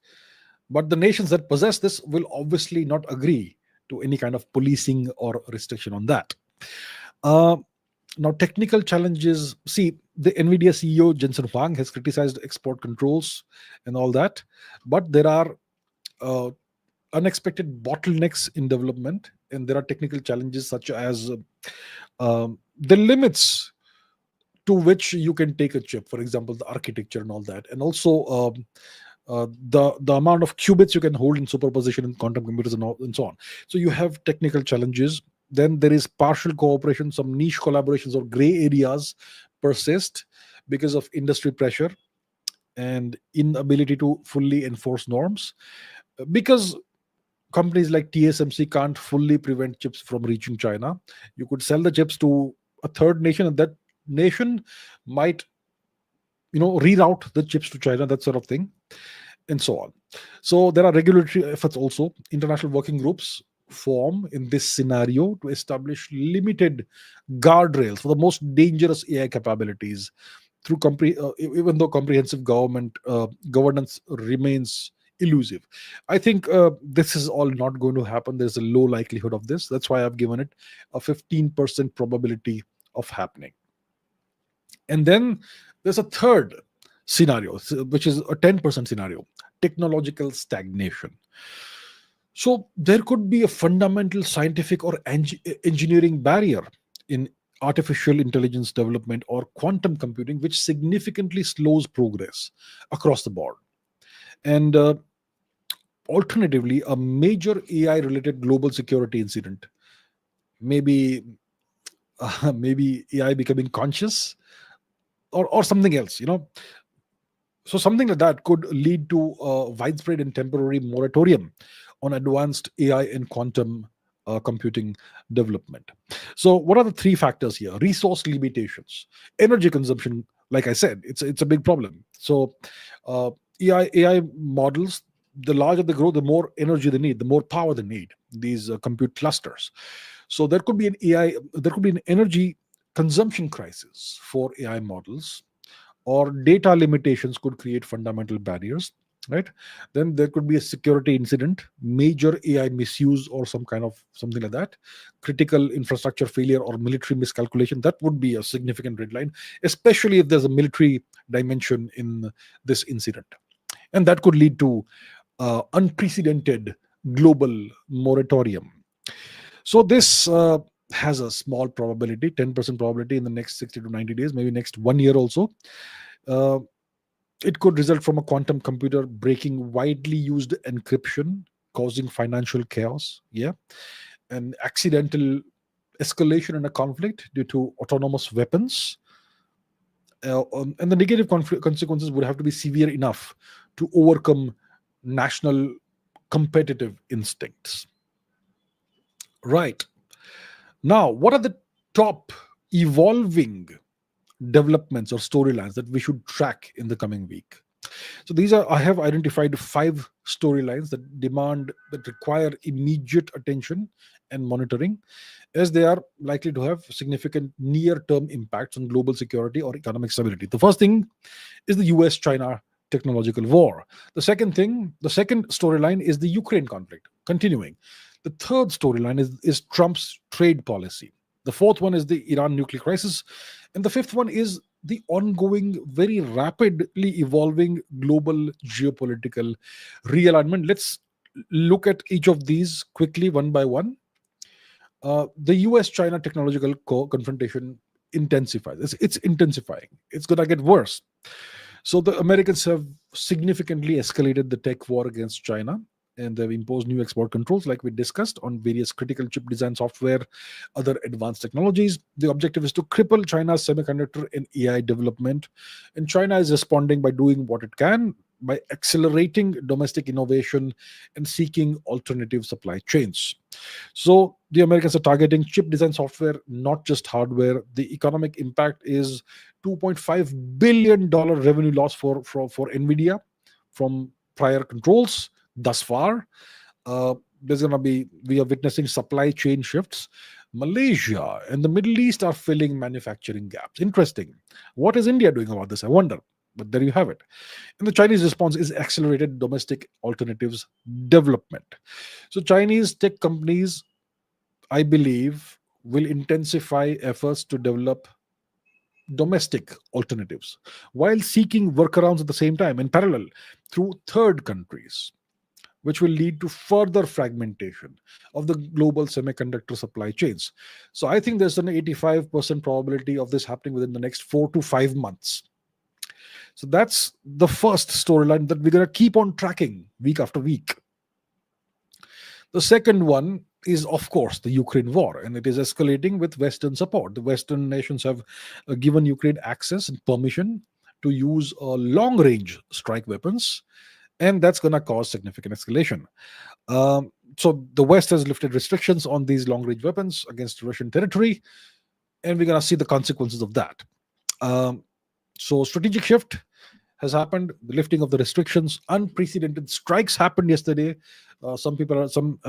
But the nations that possess this will obviously not agree to any kind of policing or restriction on that. Uh, Now, technical challenges. See, the NVIDIA CEO Jensen Huang has criticized export controls and all that, but there are uh, unexpected bottlenecks in development, and there are technical challenges such as the limits to which you can take a chip, for example, the architecture and all that, and also the amount of qubits you can hold in superposition in quantum computers and so on. So you have technical challenges. Then there is partial cooperation, some niche collaborations or gray areas persist because of industry pressure and inability to fully enforce norms. Because companies like TSMC can't fully prevent chips from reaching China. You could sell the chips to a third nation, and that nation might, reroute the chips to China, that sort of thing, and so on. So there are regulatory efforts also. International working groups form in this scenario to establish limited guardrails for the most dangerous AI capabilities through even though comprehensive government governance remains elusive. I think this is all not going to happen. There's a low likelihood of this. That's why I've given it a 15% probability of happening. And then there's a third scenario, which is a 10% scenario. technological stagnation. So there could be a fundamental scientific or engineering barrier in artificial intelligence development or quantum computing, which significantly slows progress across the board. And alternatively, a major AI related global security incident, maybe maybe AI becoming conscious, or something else, so something like that could lead to a widespread and temporary moratorium on advanced AI and quantum computing development. So, what are the three factors here? Resource limitations, energy consumption. Like I said, it's a big problem. So, uh, AI models, the larger they grow, the more energy they need, the more power they need. These compute clusters. So there could be an energy consumption crisis for AI models, or data limitations could create fundamental barriers, right? Then there could be a security incident, major AI misuse, or some kind of something like that, critical infrastructure failure or military miscalculation. That would be a significant red line, especially if there's a military dimension in this incident, and that could lead to unprecedented global moratorium. So this has a small probability, 10% probability in the next 60 to 90 days, maybe next 1 year also. uh, it could result from a quantum computer breaking widely used encryption, causing financial chaos. Yeah, an accidental escalation in a conflict due to autonomous weapons. And the negative consequences would have to be severe enough to overcome national competitive instincts. Right. Now, what are the top evolving developments or storylines that we should track in the coming week? So these are, I have identified five storylines that require immediate attention and monitoring, as they are likely to have significant near-term impacts on global security or economic stability. The first thing is the US-China technological war. The second storyline is the Ukraine conflict continuing. The third storyline is Trump's trade policy. The fourth one is the Iran nuclear crisis. And the fifth one is the ongoing, very rapidly evolving global geopolitical realignment. Let's look at each of these quickly, one by one. The US China technological confrontation intensifies. It's intensifying. It's going to get worse. So the Americans have significantly escalated the tech war against China, and they've imposed new export controls, like we discussed, on various critical chip design software, other advanced technologies. The objective is to cripple China's semiconductor and AI development. And China is responding by doing what it can, by accelerating domestic innovation and seeking alternative supply chains. So the Americans are targeting chip design software, not just hardware. The economic impact is $2.5 billion revenue loss for Nvidia from prior controls thus far. There's going to be We are witnessing supply chain shifts. Malaysia and the Middle East are filling manufacturing gaps. Interesting. What is India doing about this? I wonder. But there you have it. And the Chinese response is accelerated domestic alternatives development. So Chinese tech companies, I believe, will intensify efforts to develop domestic alternatives while seeking workarounds at the same time in parallel through third countries, which will lead to further fragmentation of the global semiconductor supply chains. So I think there's an 85% probability of this happening within the next 4 to 5 months. So that's the first storyline that we're going to keep on tracking week after week. The second one is, of course, the Ukraine war, and it is escalating with Western support. The Western nations have given Ukraine access and permission to use long range strike weapons, and that's going to cause significant escalation. So the West has lifted restrictions on these long range weapons against Russian territory, and we're going to see the consequences of that. Um, so strategic shift has happened, the lifting of the restrictions, unprecedented strikes happened yesterday. Some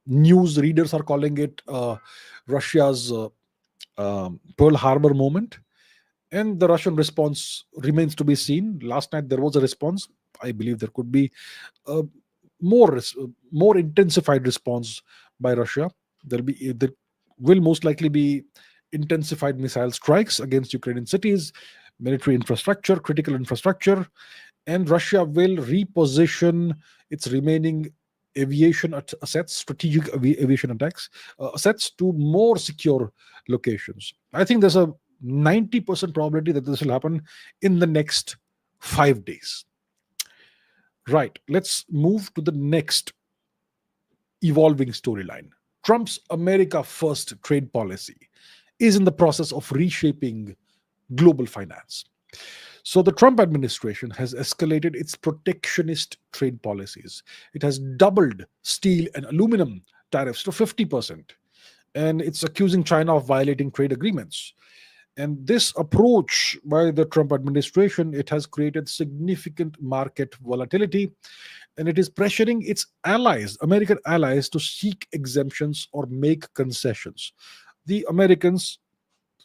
news readers are calling it Russia's Pearl Harbor moment, and the Russian response remains to be seen. Last night there was a response. I believe there could be a more intensified response by Russia. There will most likely be intensified missile strikes against Ukrainian cities, military infrastructure, critical infrastructure, and Russia will reposition its remaining aviation assets, strategic aviation attacks assets, to more secure locations. I think there's a 90% probability that this will happen in the next 5 days. Right. Let's move to the next evolving storyline. Trump's America First trade policy is in the process of reshaping global finance. So, the Trump administration has escalated its protectionist trade policies. It has doubled steel and aluminum tariffs to 50%, and it's accusing China of violating trade agreements. And this approach by the Trump administration, it has created significant market volatility, and it is pressuring its allies, American allies, to seek exemptions or make concessions. The Americans,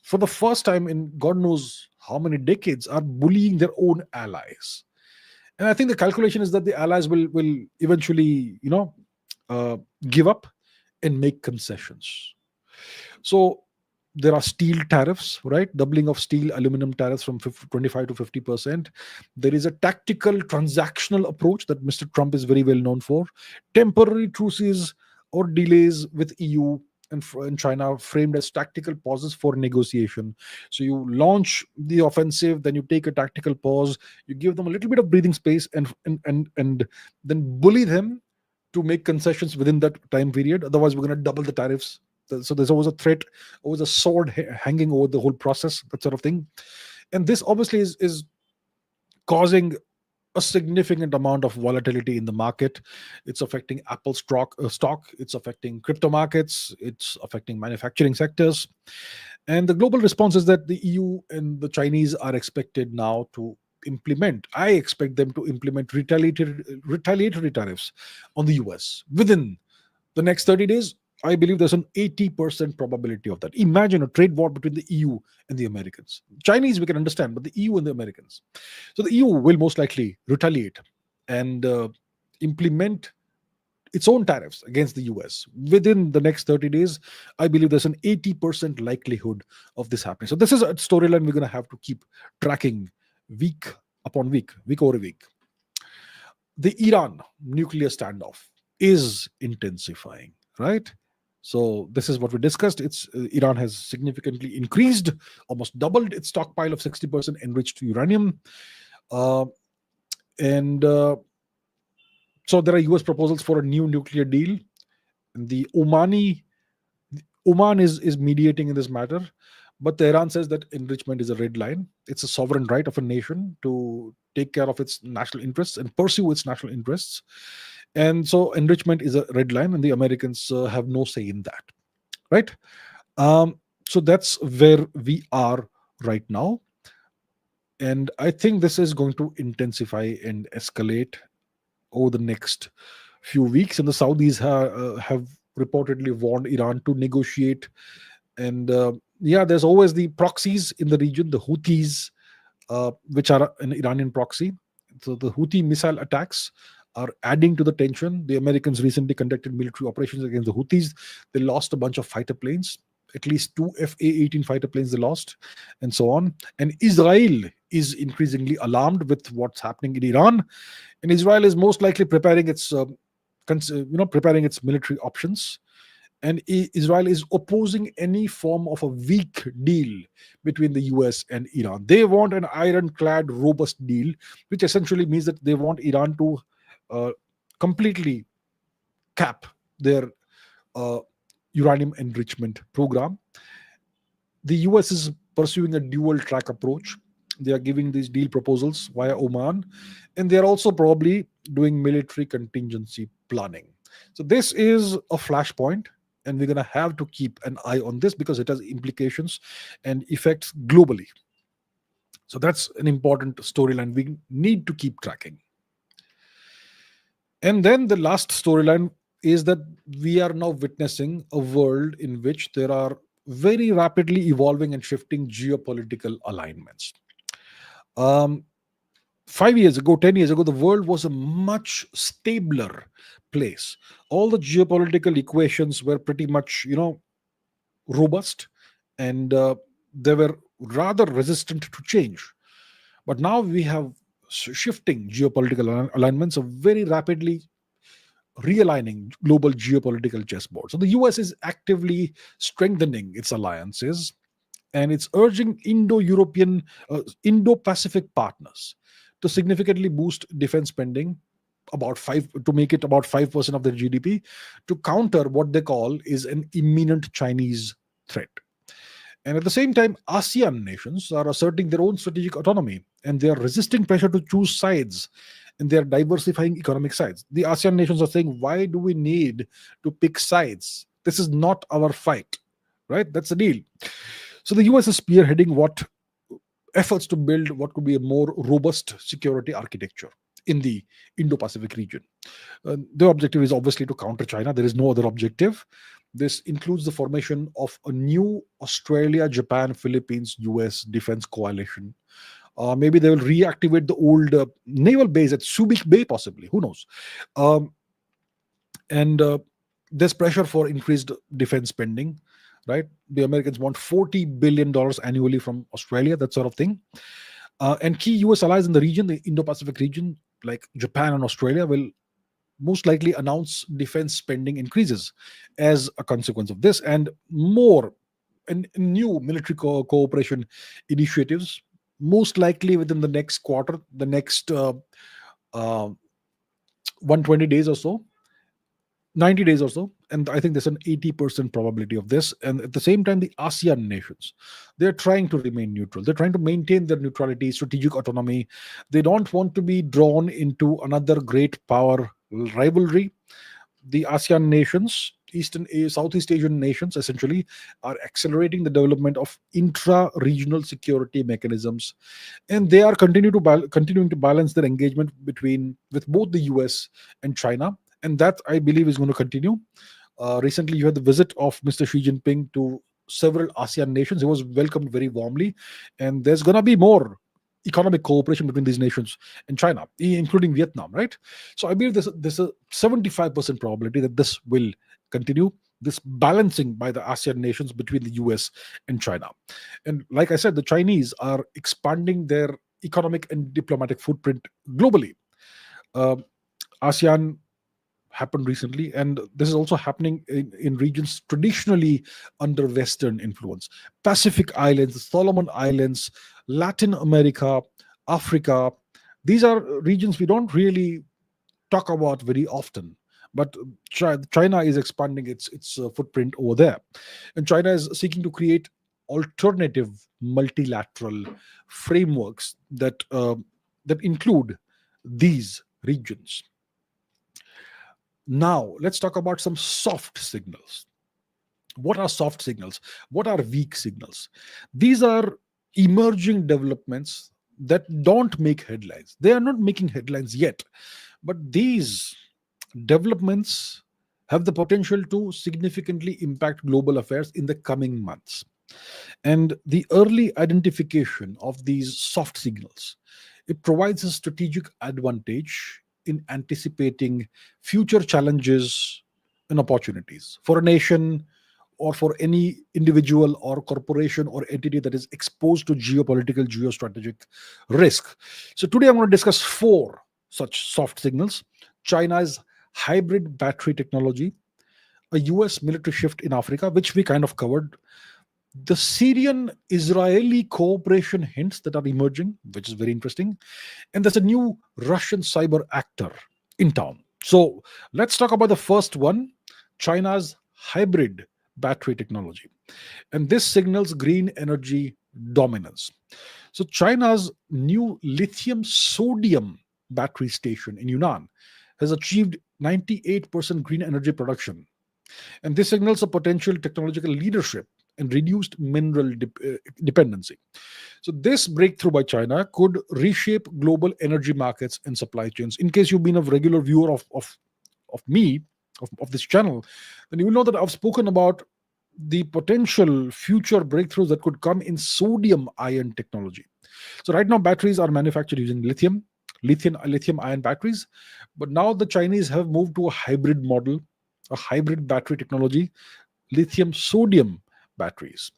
for the first time in God knows how many decades, are bullying their own allies. And I think the calculation is that the allies will eventually, uh, give up and make concessions. So there are steel tariffs, right? Doubling of steel, aluminum tariffs from 25 to 50%. There is a tactical transactional approach that Mr. Trump is very well known for. Temporary truces or delays with EU and China, framed as tactical pauses for negotiation. So you launch the offensive, then you take a tactical pause, you give them a little bit of breathing space, and then bully them to make concessions within that time period. Otherwise, we're going to double the tariffs. So there's always a threat, always a sword hanging over the whole process, that sort of thing. And this obviously is causing a significant amount of volatility in the market. It's affecting Apple stock. It's affecting crypto markets. It's affecting manufacturing sectors. And the global response is that the EU and the Chinese are expected now to implement. I expect them to implement retaliatory tariffs on the US within the next 30 days. I believe there's an 80% probability of that. Imagine a trade war between the EU and the Americans. Chinese, we can understand, but the EU and the Americans. So the EU will most likely retaliate and implement its own tariffs against the US within the next 30 days. I believe there's an 80% likelihood of this happening. So this is a storyline we're going to have to keep tracking week upon week, week over week. The Iran nuclear standoff is intensifying, right? So this is what we discussed. Iran has significantly increased, almost doubled its stockpile of 60% enriched uranium, uh, and so there are U.S. proposals for a new nuclear deal. And Oman is mediating in this matter, but Tehran says that enrichment is a red line. It's a sovereign right of a nation to take care of its national interests and pursue its national interests. And so enrichment is a red line, and the Americans have no say in that, right? So that's where we are right now. And I think this is going to intensify and escalate over the next few weeks. And the Saudis have reportedly warned Iran to negotiate. And yeah, there's always the proxies in the region, the Houthis, which are an Iranian proxy. So the Houthi missile attacks are adding to the tension. The Americans recently conducted military operations against the Houthis. They lost a bunch of fighter planes, at least two FA-18 fighter planes they lost, and so on. And Israel is increasingly alarmed with what's happening in Iran. And Israel is most likely preparing preparing its military options. And Israel is opposing any form of a weak deal between the US and Iran. They want an ironclad, robust deal, which essentially means that they want Iran to uh, completely cap their uh, uranium enrichment program. The US is pursuing a dual track approach. They are giving these deal proposals via Oman, and they are also probably doing military contingency planning. So this is a flashpoint, and we're going to have to keep an eye on this because it has implications and effects globally. So that's an important storyline we need to keep tracking. And then the last storyline is that we are now witnessing a world in which there are very rapidly evolving and shifting geopolitical alignments. Um, 5 years ago, 10 years ago, the world was a much stabler place. All the geopolitical equations were pretty much, robust, and they were rather resistant to change. But now we have shifting geopolitical alignments are very rapidly realigning global geopolitical chessboard. So the US is actively strengthening its alliances, and it's urging Indo-European, Indo-Pacific partners to significantly boost defense spending about five to make it about 5% of their GDP to counter what they call is an imminent Chinese threat. And at the same time, ASEAN nations are asserting their own strategic autonomy, and they are resisting pressure to choose sides, and they are diversifying economic sides. The ASEAN nations are saying, why do we need to pick sides? This is not our fight, right? That's the deal. So the US is spearheading what efforts to build what could be a more robust security architecture in the Indo-Pacific region. The objective is obviously to counter China. There is no other objective. This includes the formation of a new Australia, Japan, Philippines, US defense coalition. Maybe they will reactivate the old naval base at Subic Bay, possibly. Who knows? Um, and There's pressure for increased defense spending, right? The Americans want $40 billion annually from Australia, that sort of thing. And key US allies in the region, the Indo Pacific region, like Japan and Australia, will most likely announce defense spending increases as a consequence of this, and more and new military cooperation initiatives, most likely within the next quarter, the next uh, 120 days or so, 90 days or so. And I think there's an 80% probability of this. And at the same time, the ASEAN nations, they're trying to remain neutral. They're trying to maintain their neutrality, strategic autonomy. They don't want to be drawn into another great power rivalry. The ASEAN nations, Southeast Asian nations, essentially, are accelerating the development of intra-regional security mechanisms, and they are continuing to balance their engagement with both the US and China, and that I believe is going to continue. Recently, you had the visit of Mr. Xi Jinping to several ASEAN nations. He was welcomed very warmly, and there's going to be more economic cooperation between these nations and China, including Vietnam, right? So I believe there's a 75% probability that this will continue, this balancing by the ASEAN nations between the US and China. And like I said, the Chinese are expanding their economic and diplomatic footprint globally. Uh, ASEAN happened recently, and this is also happening in regions traditionally under Western influence: Pacific Islands, Solomon Islands, Latin America, Africa. These are regions we don't really talk about very often, but China is expanding its footprint over there, and China is seeking to create alternative multilateral frameworks that include these regions. Now, let's talk about some soft signals. What are soft signals? What are weak signals? These are emerging developments that don't make headlines. They are not making headlines yet, but these developments have the potential to significantly impact global affairs in the coming months. And the early identification of these soft signals, it provides a strategic advantage in anticipating future challenges and opportunities for a nation or for any individual or corporation or entity that is exposed to geopolitical, geostrategic risk. So today I'm going to discuss four such soft signals: China's hybrid battery technology, a US military shift in Africa, which we kind of covered, the Syrian Israeli cooperation hints that are emerging, which is very interesting, and there's a new Russian cyber actor in town. So let's talk about the first one: China's hybrid battery technology. And this signals green energy dominance. So China's new lithium sodium battery station in Yunnan has achieved 98% green energy production, and this signals a potential technological leadership and reduced mineral dependency. So, this breakthrough by China could reshape global energy markets and supply chains. In case you've been a regular viewer of me, of this channel, then you will know that I've spoken about the potential future breakthroughs that could come in sodium ion technology. So, right now, batteries are manufactured using lithium ion batteries, but now the Chinese have moved to a hybrid model, a hybrid battery technology, lithium sodium batteries.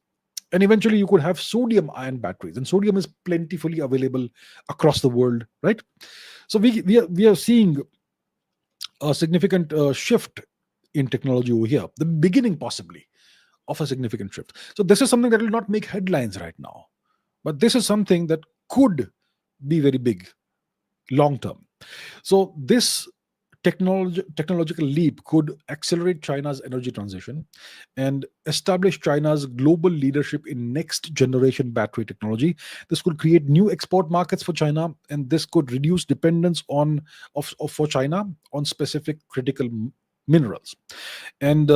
And eventually you could have sodium ion batteries, and sodium is plentifully available across the world, right? So we are seeing a significant shift in technology over here, the beginning possibly of a significant shift. So this is something that will not make headlines right now, but this is something that could be very big long term. So this technological leap could accelerate China's energy transition and establish China's global leadership in next generation battery technology. This could create new export markets for China, and this could reduce dependence for China on specific critical minerals. And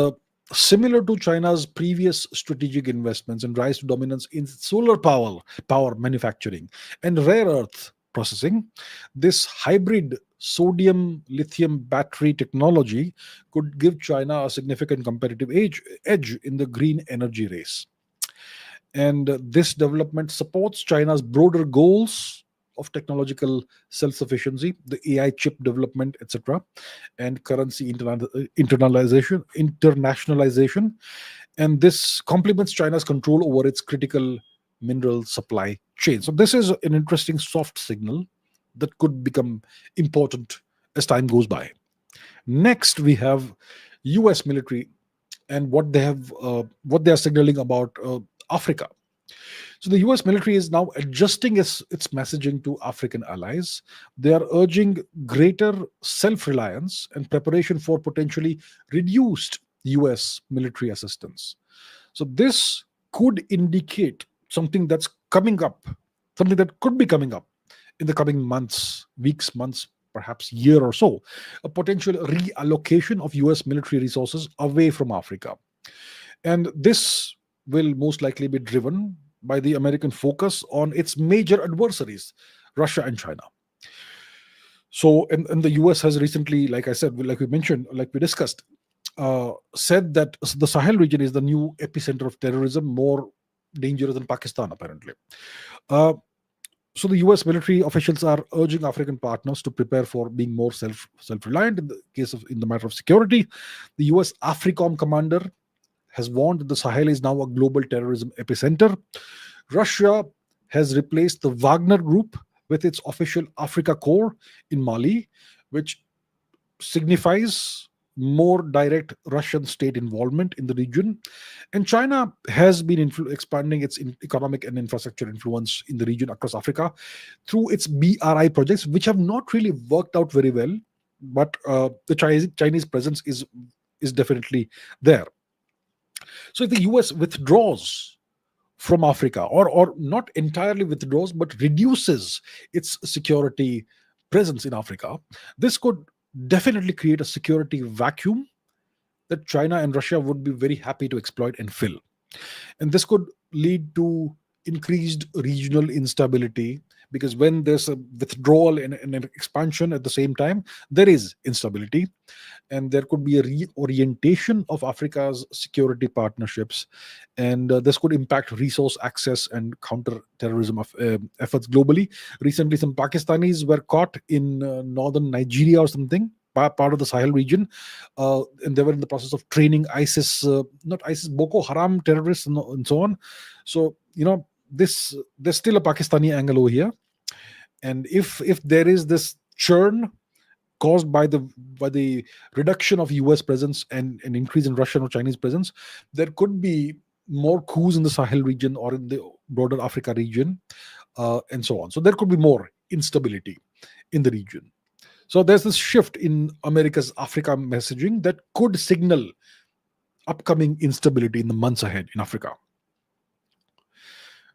similar to China's previous strategic investments and rise to dominance in solar power manufacturing and rare earth processing, this hybrid sodium lithium battery technology could give China a significant competitive edge in the green energy race. And this development supports China's broader goals of technological self-sufficiency, the AI chip development, etc., and currency internationalization. And this complements China's control over its critical mineral supply chain. So this is an interesting soft signal that could become important as time goes by. Next, we have U.S. military and what they are signaling about Africa. So the US military is now adjusting its messaging to African allies. They are urging greater self reliance and preparation for potentially reduced US military assistance. So this could indicate something that's coming up, something that could be coming up in the coming months, weeks, months, perhaps year or so, a potential reallocation of US military resources away from Africa. And this will most likely be driven by the American focus on its major adversaries, Russia and China. So, and the US has recently, like I said, like we mentioned, like we discussed, said that the Sahel region is the new epicenter of terrorism, more dangerous than Pakistan, apparently. Uh, so the US military officials are urging African partners to prepare for being more self reliant in the matter of security. The US AFRICOM commander has warned that the Sahel is now a global terrorism epicenter. Russia has replaced the Wagner Group with its official Africa Corps in Mali, which signifies more direct Russian state involvement in the region. And China has been expanding its economic and infrastructure influence in the region across Africa through its BRI projects, which have not really worked out very well. But the Chinese presence is definitely there. So if the US withdraws from Africa, or not entirely withdraws, but reduces its security presence in Africa, this could definitely create a security vacuum that China and Russia would be very happy to exploit and fill. And this could lead to increased regional instability, because when there's a withdrawal and an expansion at the same time, there is instability, and there could be a reorientation of Africa's security partnerships, and this could impact resource access and counter-terrorism efforts globally. Recently, some Pakistanis were caught in northern Nigeria or something, part of the Sahel region, and they were in the process of training ISIS, not ISIS, Boko Haram terrorists, and so on. So there's still a Pakistani angle over here, and if there is this churn caused by the reduction of US presence and an increase in Russian or Chinese presence, there could be more coups in the Sahel region or in the broader Africa region, and so on. So there could be more instability in the region. So there's this shift in America's Africa messaging that could signal upcoming instability in the months ahead in Africa.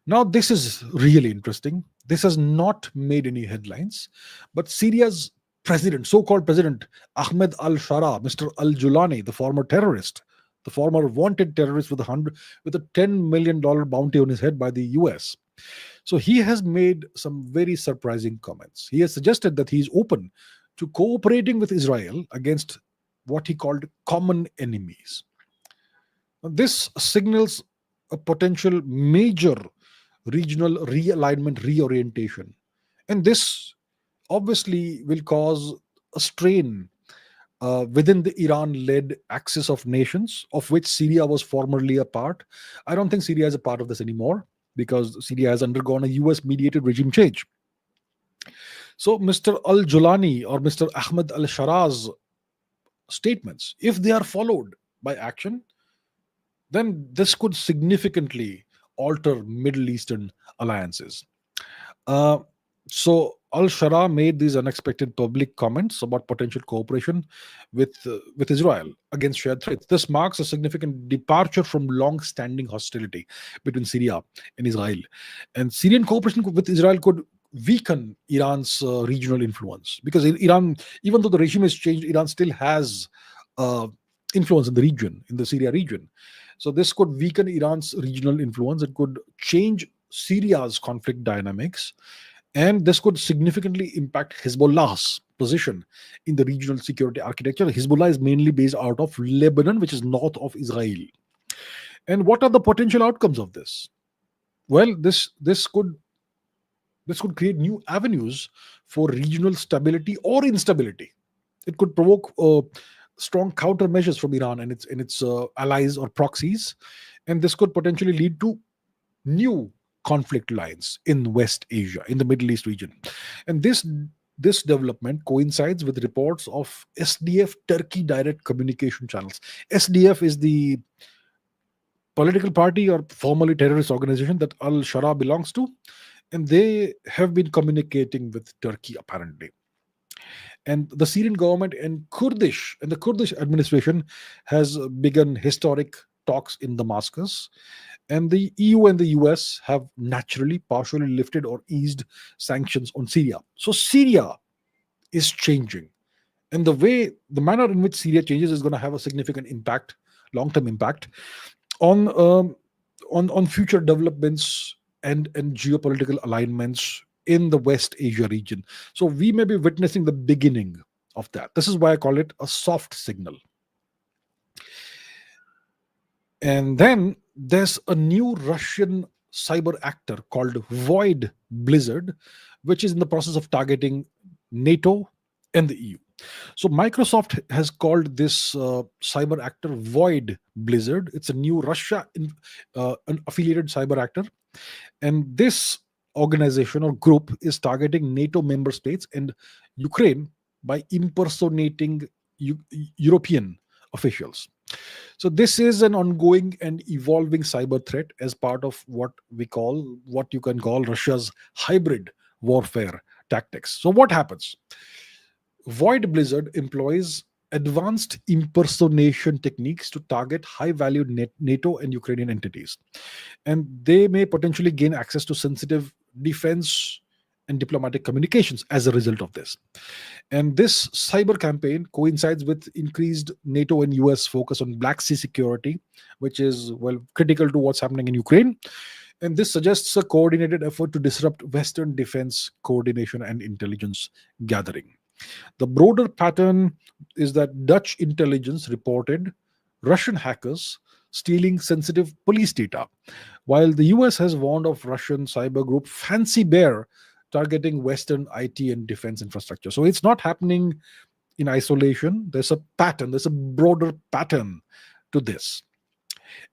Now, this is really interesting. This has not made any headlines, but Syria's president, so-called president Ahmed al-Shara, Mr. al-Julani, the former terrorist, the former wanted terrorist with a $10 million bounty on his head by the US. So he has made some very surprising comments. He has suggested that he is open to cooperating with Israel against what he called common enemies. Now, this signals a potential major regional realignment, reorientation. And this obviously will cause a strain within the Iran led axis of nations, of which Syria was formerly a part. I don't think Syria is a part of this anymore because Syria has undergone a US mediated regime change. So, Mr. Al Julani or Mr. Ahmed Al Sharaz statements, if they are followed by action, then this could significantly alter Middle Eastern alliances. Uh, so Al Shara made these unexpected public comments about potential cooperation with Israel against shared threats. This marks a significant departure from long-standing hostility between Syria and Israel, and Syrian cooperation with Israel could weaken Iran's regional influence because Iran, even though the regime has changed, Iran still has uh, influence in the region, in the Syria region. So this could weaken Iran's regional influence. It could change Syria's conflict dynamics, and this could significantly impact Hezbollah's position in the regional security architecture. Hezbollah is mainly based out of Lebanon, which is north of Israel. And what are the potential outcomes of this? Well, this could create new avenues for regional stability or instability. It could provoke strong countermeasures from Iran and its allies or proxies, and this could potentially lead to new conflict lines in West Asia, in the Middle East region. And this development coincides with reports of SDF Turkey direct communication channels. SDF is the political party or formerly terrorist organization that Al Shara belongs to, and they have been communicating with Turkey apparently. And the Syrian government and the Kurdish administration has begun historic talks in Damascus, and the EU and the US have naturally partially lifted or eased sanctions on Syria. So Syria is changing, and the manner in which Syria changes is going to have a significant impact, long-term impact on on future developments and geopolitical alignments in the West Asia region. So we may be witnessing the beginning of that. This is why I call it a soft signal. And then there's a new Russian cyber actor called Void Blizzard, which is in the process of targeting NATO and the EU. So Microsoft has called this cyber actor Void Blizzard. It's a new an affiliated cyber actor, and this organization or group is targeting NATO member states and Ukraine by impersonating European officials. So this is an ongoing and evolving cyber threat as part of what you can call Russia's hybrid warfare tactics. So what happens? Void Blizzard employs advanced impersonation techniques to target high value NATO and Ukrainian entities. And they may potentially gain access to sensitive defense and diplomatic communications as a result of this. And this cyber campaign coincides with increased NATO and US focus on Black Sea security, which is, well, critical to what's happening in Ukraine. And this suggests a coordinated effort to disrupt Western defense coordination and intelligence gathering. The broader pattern is that Dutch intelligence reported Russian hackers stealing sensitive police data, while the US has warned of Russian cyber group Fancy Bear targeting Western IT and defense infrastructure. So it's not happening in isolation. There's a pattern, there's a broader pattern to this.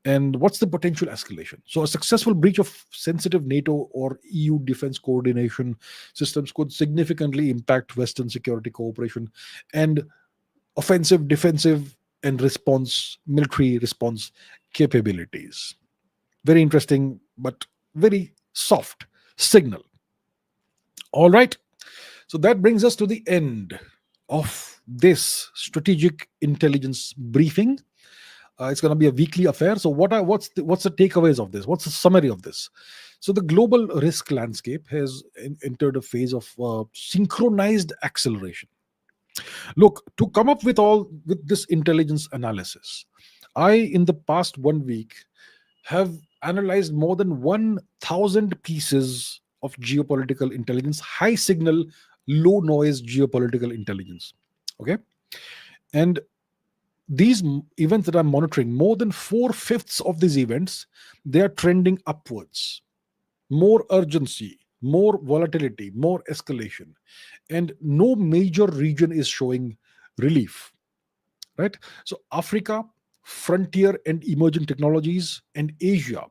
And what's the potential escalation? So, a successful breach of sensitive NATO or EU defense coordination systems could significantly impact Western security cooperation and offensive, defensive, and military response capabilities. Very interesting, but very soft signal. All right. So, that brings us to the end of this strategic intelligence briefing. It's going to be a weekly affair. So what's the takeaways of this? What's the summary of this? So the global risk landscape has entered a phase of synchronized acceleration. Look, to come up with this intelligence analysis, I in the past 1 week have analyzed more than 1,000 pieces of geopolitical intelligence, high signal, low noise geopolitical intelligence. Okay, and these events that I'm monitoring, more than 4/5 of these events, they are trending upwards. More urgency, more volatility, more escalation, and no major region is showing relief. right? So Africa, frontier and emerging technologies, and Asia,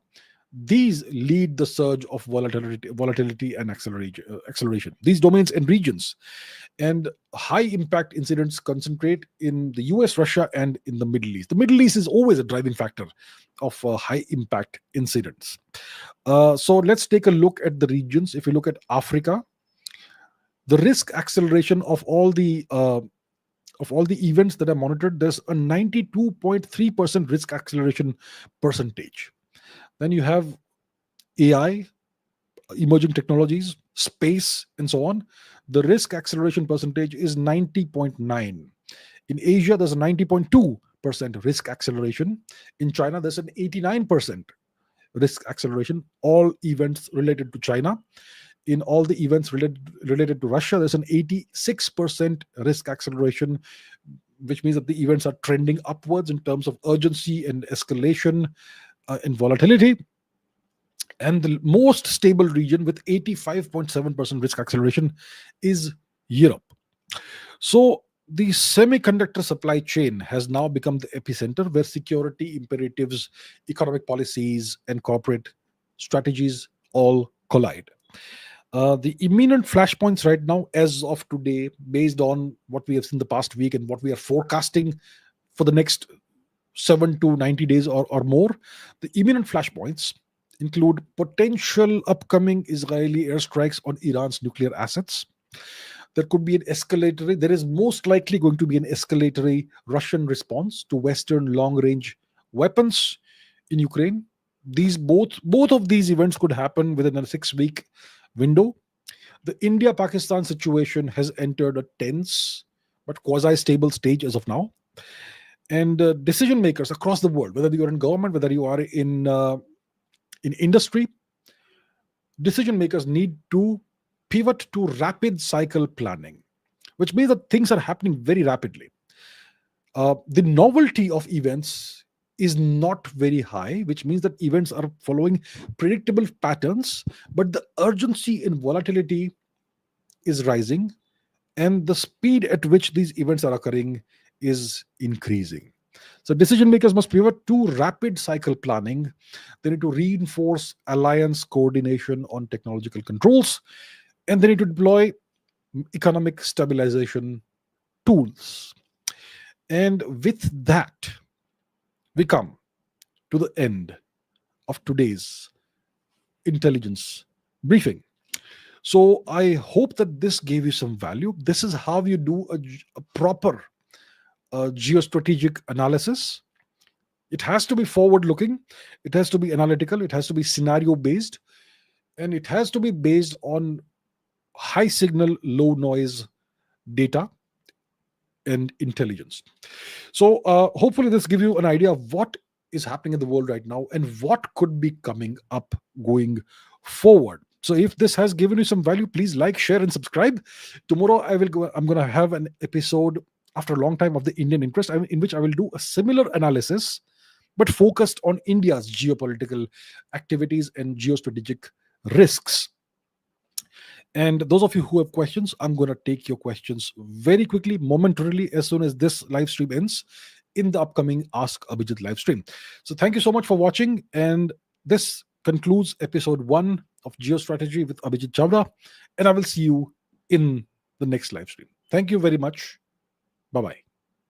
these lead the surge of volatility and acceleration. These domains and regions and high impact incidents concentrate in the US, Russia, and in the Middle East. The Middle East is always a driving factor of high impact incidents. So let's take a look at the regions. If you look at Africa, the risk acceleration of all the events that are monitored, there's a 92.3% risk acceleration percentage. Then you have AI, emerging technologies, space, and so on. The risk acceleration percentage is 90.9. In Asia, there's a 90.2% risk acceleration. In China, there's an 89% risk acceleration. All events related to China. In all the events related to Russia, there's an 86% risk acceleration, which means that the events are trending upwards in terms of urgency and escalation and volatility. And the most stable region with 85.7% risk acceleration is Europe. So the semiconductor supply chain has now become the epicenter where security imperatives, economic policies, and corporate strategies all collide. The imminent flashpoints right now, as of today, based on what we have seen the past week and what we are forecasting for the next 7 to 90 days or more, the imminent flashpoints include potential upcoming Israeli airstrikes on Iran's nuclear assets. There could be an escalatory, there is most likely going to be an escalatory Russian response to Western long range weapons in Ukraine. These both of these events could happen within a 6 week window. The India Pakistan situation has entered a tense but quasi stable stage as of now. And decision makers across the world, whether you are in government, whether you are in industry, decision makers need to pivot to rapid cycle planning, which means that things are happening very rapidly. The novelty of events is not very high, which means that events are following predictable patterns, but the urgency and volatility is rising, and the speed at which these events are occurring is increasing. So decision makers must pivot to rapid cycle planning. They need to reinforce alliance coordination on technological controls, and they need to deploy economic stabilization tools. And with that, we come to the end of today's intelligence briefing. So I hope that this gave you some value. This is how you do a proper geostrategic analysis. It has to be forward looking, it has to be analytical, it has to be scenario based, and it has to be based on high signal, low noise data and intelligence. So hopefully this gives you an idea of what is happening in the world right now and what could be coming up going forward. So if this has given you some value, please like, share, and subscribe. Tomorrow I'm going to have an episode after a long time of the Indian interest, in which I will do a similar analysis, but focused on India's geopolitical activities and geostrategic risks. And those of you who have questions, I'm going to take your questions very quickly, momentarily, as soon as this live stream ends in the upcoming Ask Abhijit live stream. So thank you so much for watching. And this concludes episode 1 of Geostrategy with Abhijit Chavda. And I will see you in the next live stream. Thank you very much. Bye bye.